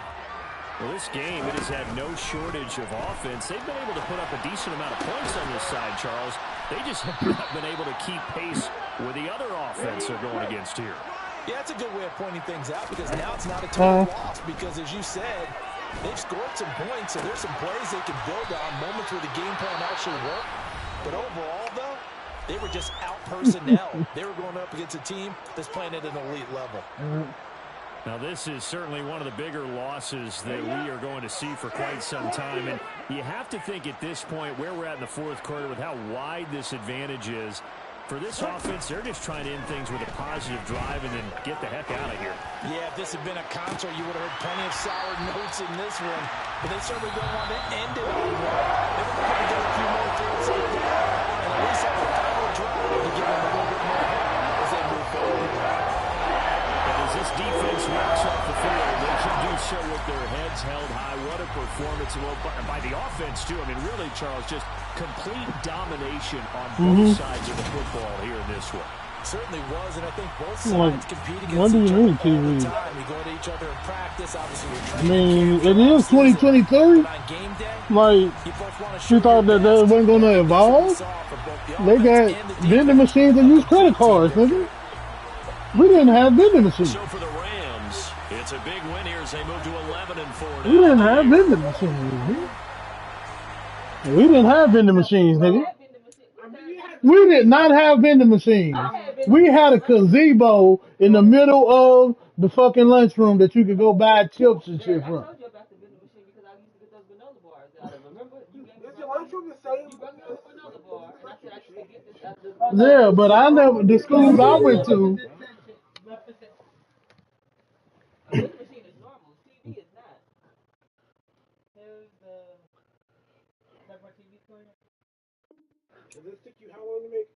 Well, this game, it has had no shortage of offense. They've been able to put up a decent amount of points on this side, Charles. They just have not been able to keep pace with the other offense they're going against here. Yeah, that's a good way of pointing things out because now it's not a total loss because, as you said, they've scored some points, so there's some plays they can build on, moments where the game plan actually worked. But overall, though, they were just out-personnel. They were going up against a team that's playing at an elite level. Now, this is certainly one of the bigger losses that we are going to see for quite some time. And you have to think at this point where we're at in the fourth quarter with how wide this advantage is. For this offense, they're just trying to end things with a positive drive and then get the heck out of here. Yeah, if this had been a concert, you would have heard plenty of sour notes in this one. But they certainly don't want to end it on one. They were going to get a few more throws on down. And at least have the final drive to give them a little bit more help as they move forward. And as this defense walks off the field, they should do so with their heads held high. What a performance by the offense, too. I mean, really, Charles, just complete domination on both sides of the football here in this one. Certainly was, and I think both sides compete against each other all the time. We go to each other in practice, obviously we're training. I mean, it is 2023. Like, you thought that they wasn't going to evolve? They got vending machines and use credit cards, nigga. We didn't have vending machines. So for the Rams, it's a big win here as they move to 11-4. We didn't have vending machines, nigga. We didn't have vending machines, nigga. We did not have vending machines. We had a gazebo in the middle of the fucking lunchroom that you could go buy chips and shit from. Yeah, but I never, the schools I went to. Does it take you how long to make?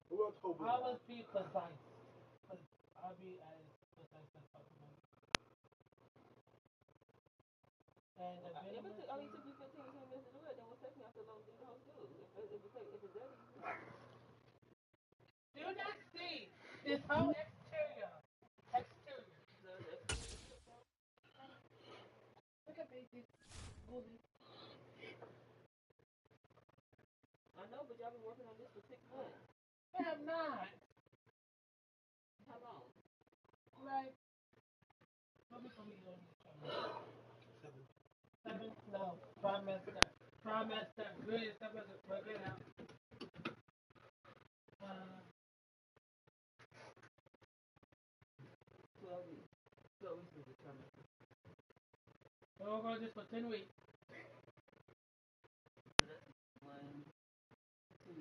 Who else hoping? I must be precise. I'll be as precise as possible. And if it only took you 15 minutes to do it, then what's taking us so long to do the whole do? If it's that easy. Do not see this whole exterior. Look at baby. I know, but y'all been working on this for 6 months. I have not. How long? Like, seven? No, trimester. Trimester. Good. Work it out. 12 weeks. 12 weeks is the trimester. We're going to do this for 10 weeks. 1, 2,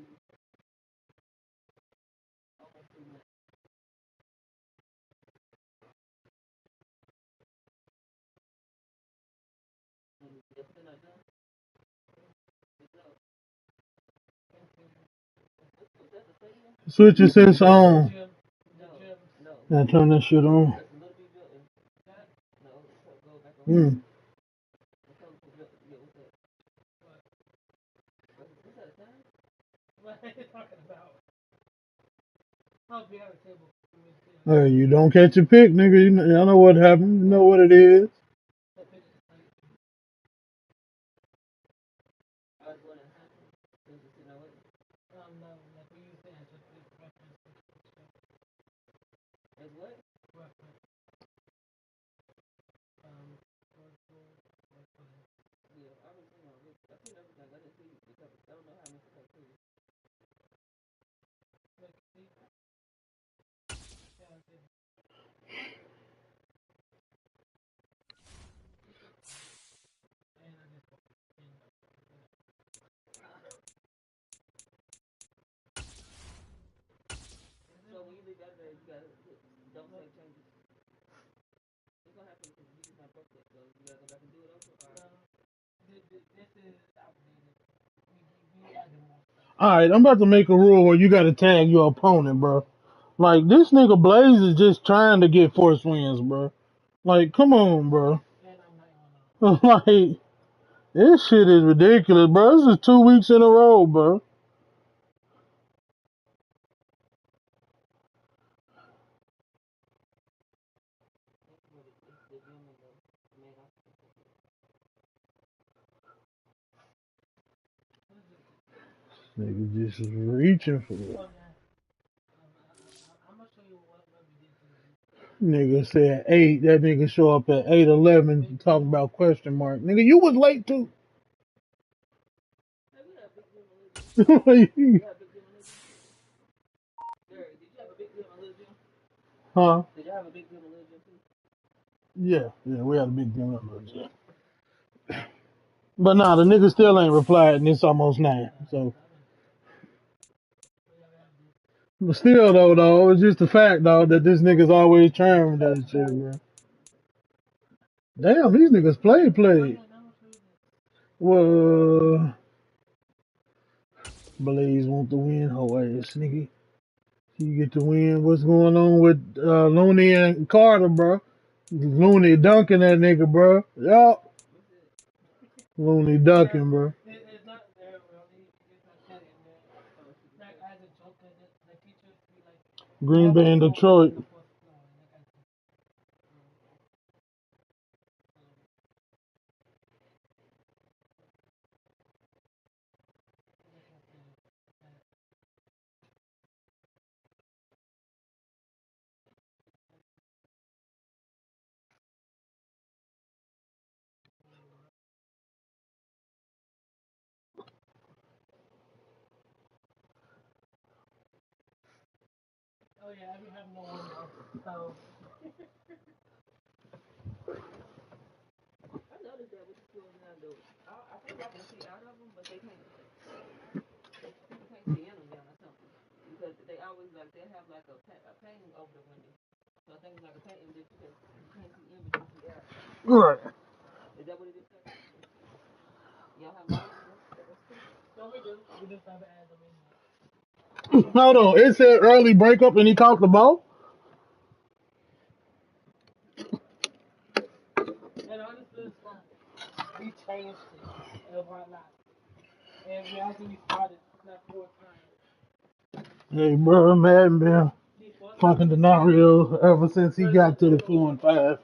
almost 2 months. Switch your sense on. Now turn that shit on. Mm. Hey, you don't catch a pick, nigga. You know what happened. You know what it is. All right, I'm about to make a rule where you got to tag your opponent, bro. Like, this nigga Blaze is just trying to get force wins, bro. Like, come on, bro. Like, this shit is ridiculous, bro. This is 2 weeks in a row, bro. Nigga just reaching for it. Nigga said 8. That nigga show up at 8:11 talking about question mark. Nigga, you was late too. Huh? Yeah, we had a big deal. But nah, the nigga still ain't replied, and it's almost 9. So, but still though, it's just the fact though that this nigga's always trying that shit, bro. Damn, these niggas play. Well, Blaze want to win, hoe ass nigga. You get to win. What's going on with Looney and Carter, bro? Looney dunking that nigga, bro. Yup. Looney dunking, bro. Green Bay and Detroit. Right. Hold on. It said early breakup and he caught the ball. Hey, bro, Madden been fucking Denario ever since he got to the 4 and 5.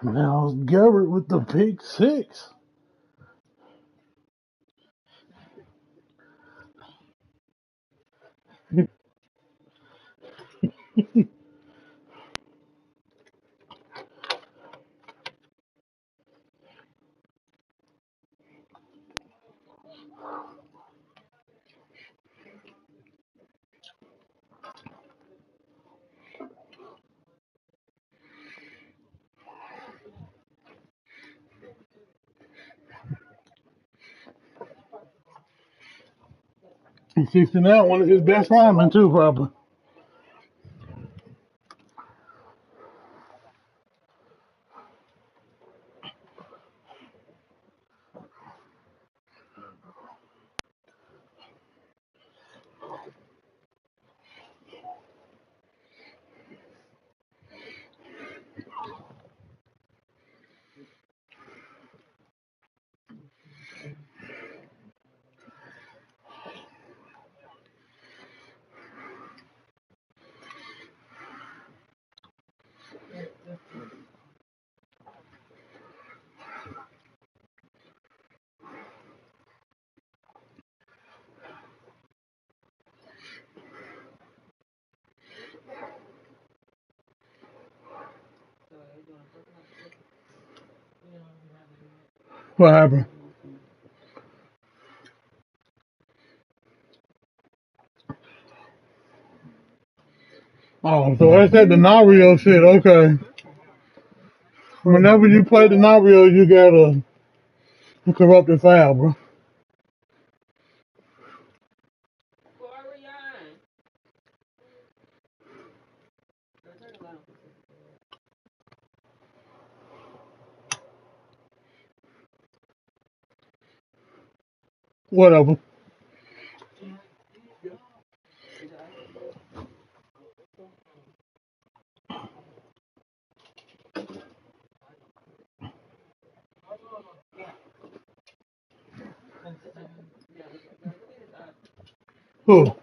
Now Garrett with the pick 6. He's 69, one of his best linemen too, probably. What happened? Oh, so that's that Denario shit. Okay. Whenever you play Denario, you got a corrupted file, bro. Whatever. Who? Come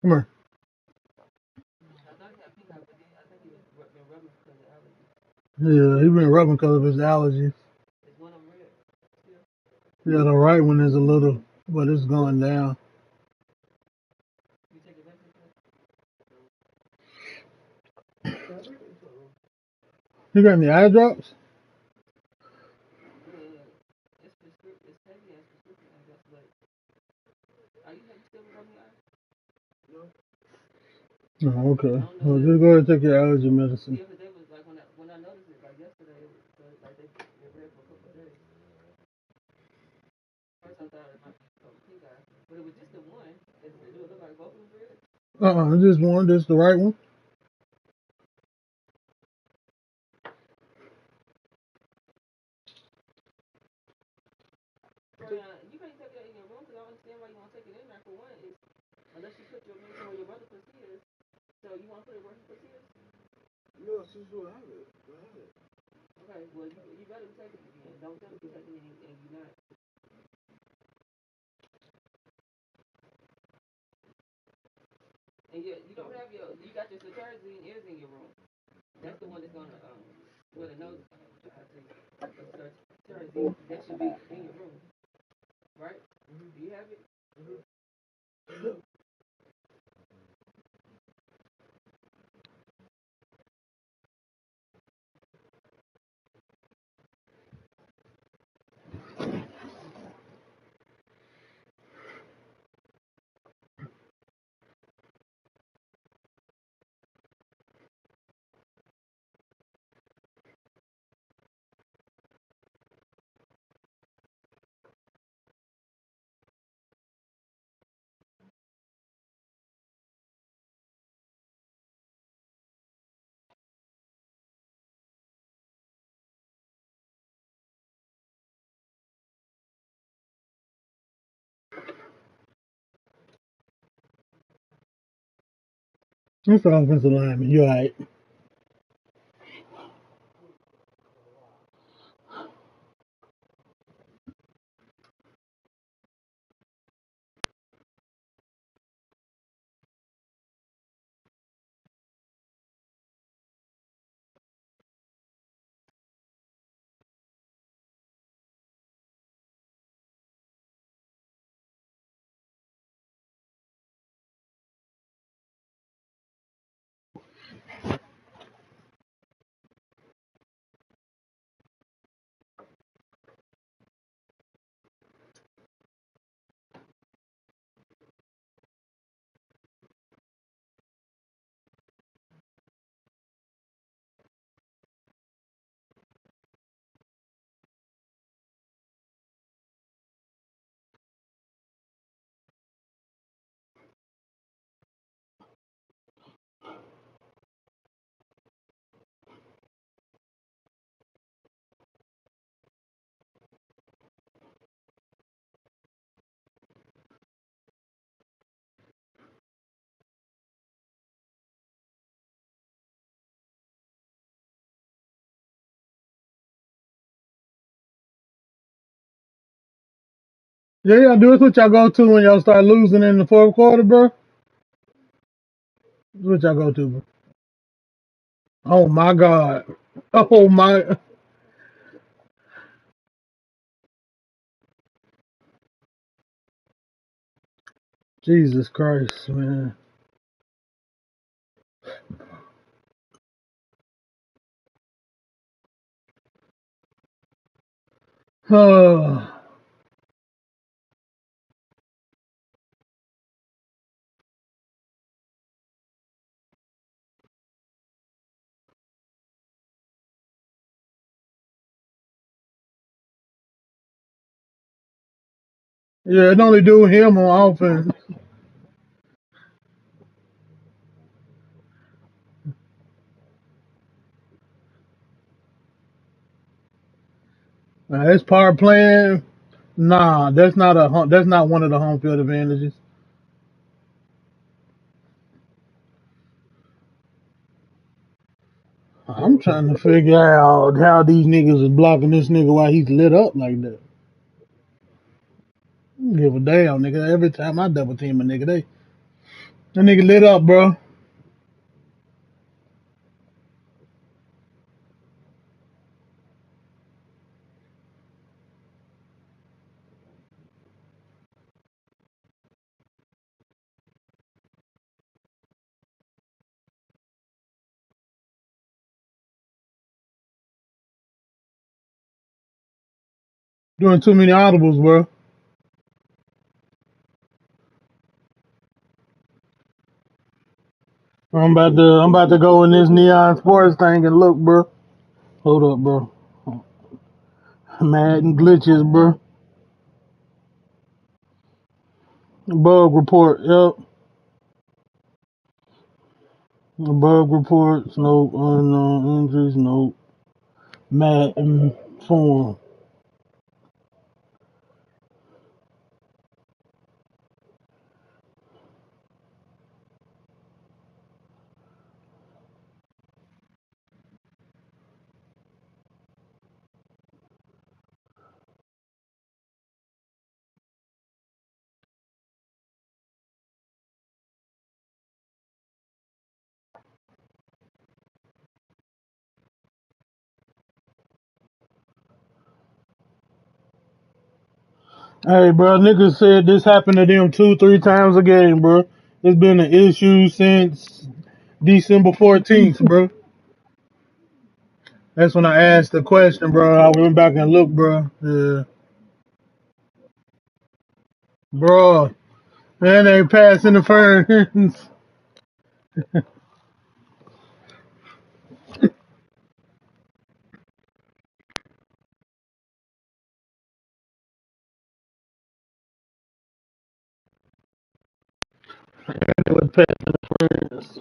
here. Yeah, he been rubbing because of his allergies. Yeah, the right one is a little, but it's going down. You got any eye drops? Oh, okay. Well, just go ahead and take your allergy medicine. Just one. This the right one. It's the offensive lineman. You alright? Yeah, y'all do. It's what y'all go to when y'all start losing in the fourth quarter, bro. It's what y'all go to, bro. Oh my God. Oh my. Jesus Christ, man. yeah, it only do him on offense. His part playing. Nah, that's not one of the home field advantages. I'm trying to figure out how these niggas is blocking this nigga while he's lit up like that. I don't give a damn, nigga. Every time I double team a nigga, that nigga lit up, bro. Doing too many audibles, bro. I'm about to go in this Neon Sports thing and look, bro. Hold up, bro. Mad and glitches, bro. Bug report, yep. Bug reports, nope. Unknown injuries, nope. Mad and form. Hey, bro, niggas said this happened to them 2, 3 times a game, bro. It's been an issue since December 14th, bro. That's when I asked the question, bro. I went back and looked, bro. Yeah, bro. Man, they pass interference. It was pass interference.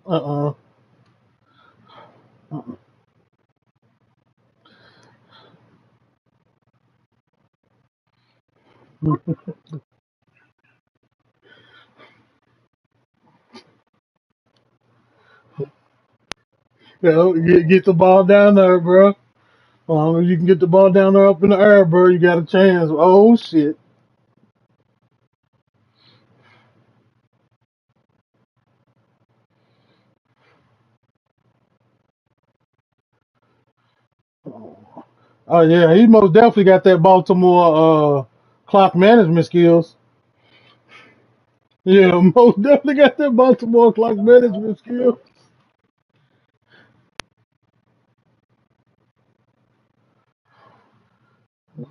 uh-uh. Yo, get the ball down there, bro. As long as you can get the ball down there up in the air, bro, you got a chance. Oh, shit. Oh, yeah, he most definitely got that Baltimore clock management skills. Yeah, most definitely got that Baltimore clock management skills.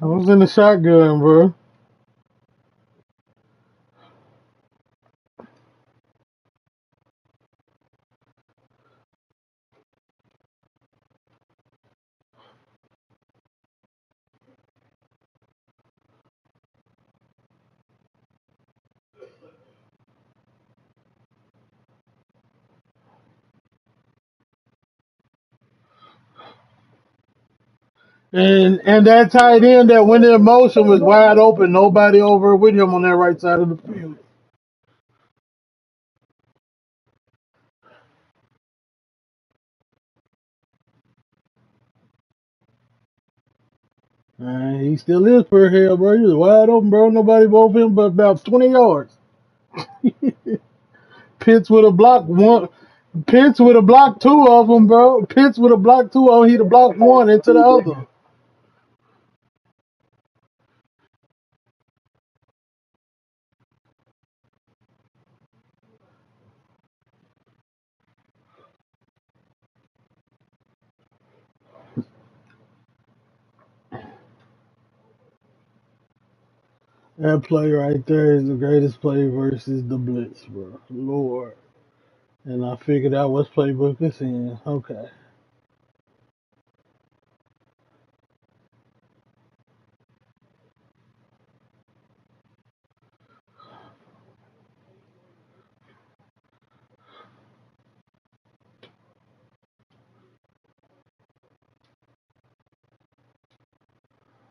I was in the shotgun, bro. And that tight end that went in motion was wide open. Nobody over with him on that right side of the field. He still is per hell, bro. He was wide open, bro. Nobody over him but about 20 yards. Pitts would have blocked one. Pitts would have blocked two of them, bro. Pitts would have blocked two of them. He'd have blocked one into the other. That play right there is the greatest play versus the blitz, bro. Lord. And I figured out what playbook it's in. Okay.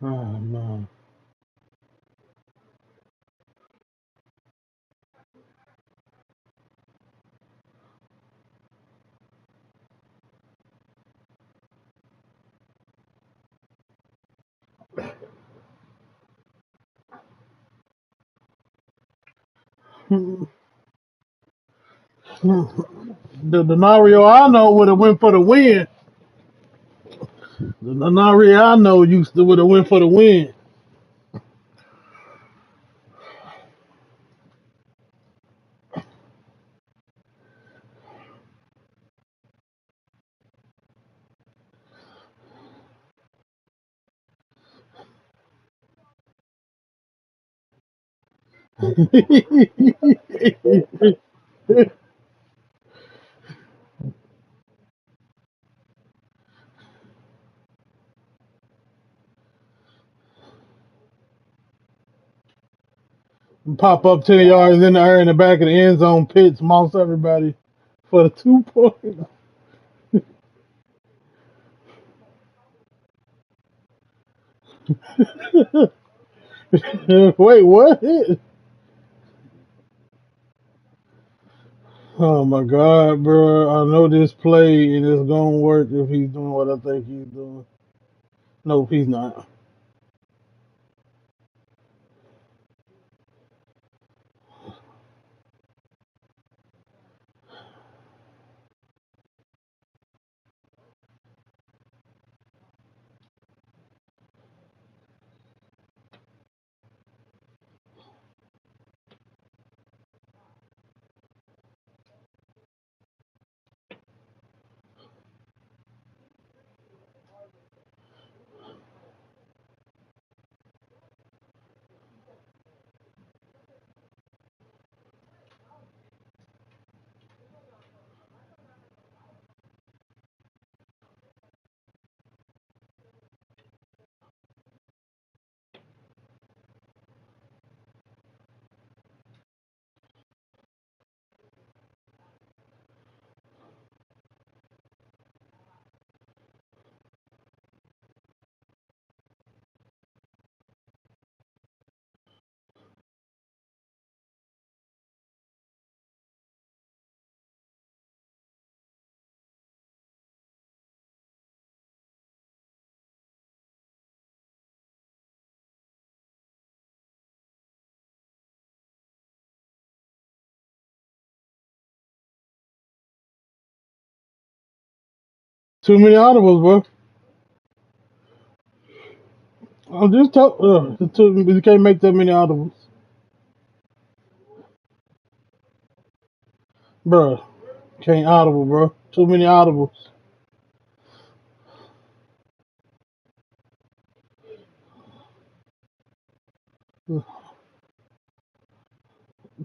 Oh no. The Denario I know would have went for the win. The Denario I know used to would have went for the win. Pop up 10 yards in the air in the back of the end zone, pitch, moss everybody for the 2 point. Wait, what? Oh my God, bro. I know this play and it's going to work if he's doing what I think he's doing. No, he's not. Too many audibles, bro. I just told, you can't make that many audibles. Bro, can't audible, bro. Too many audibles.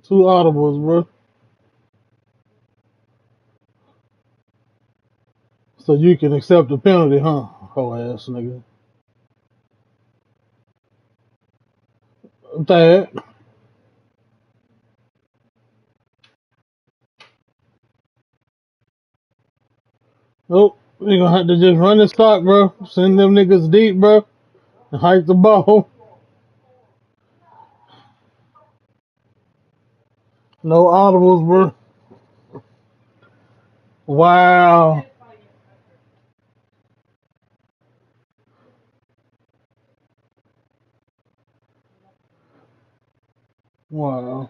Two audibles, bro. So you can accept the penalty, huh? Oh ass nigga. That. Oh, we gonna have to just run the clock, bro. Send them niggas deep, bro. And hike the ball. No audibles, bro. Wow. Wow.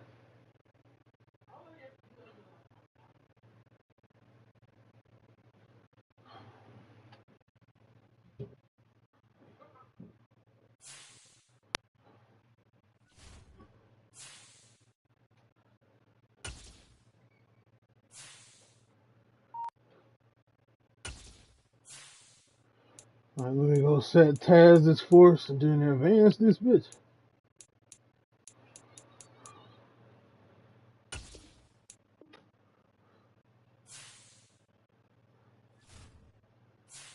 Alright, let me go set Taz this force and then advance this bitch.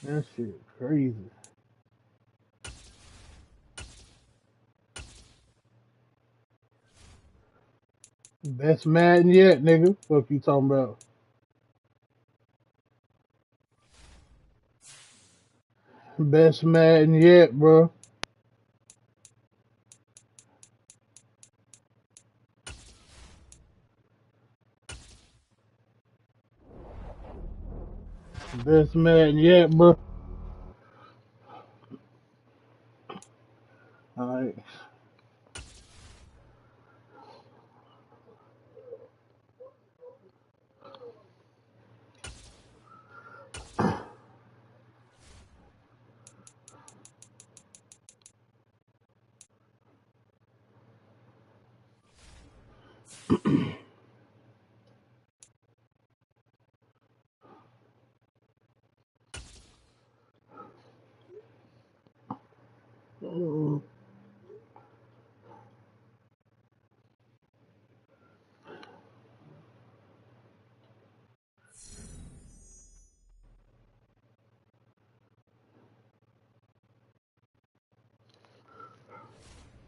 That shit crazy. Best Madden yet, nigga. Fuck you talking about? Best Madden yet, bro. Best Madden yet, bro. Alright.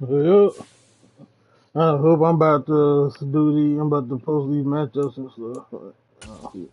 Yep. I hope I'm about to do I'm about to post these matchups and stuff.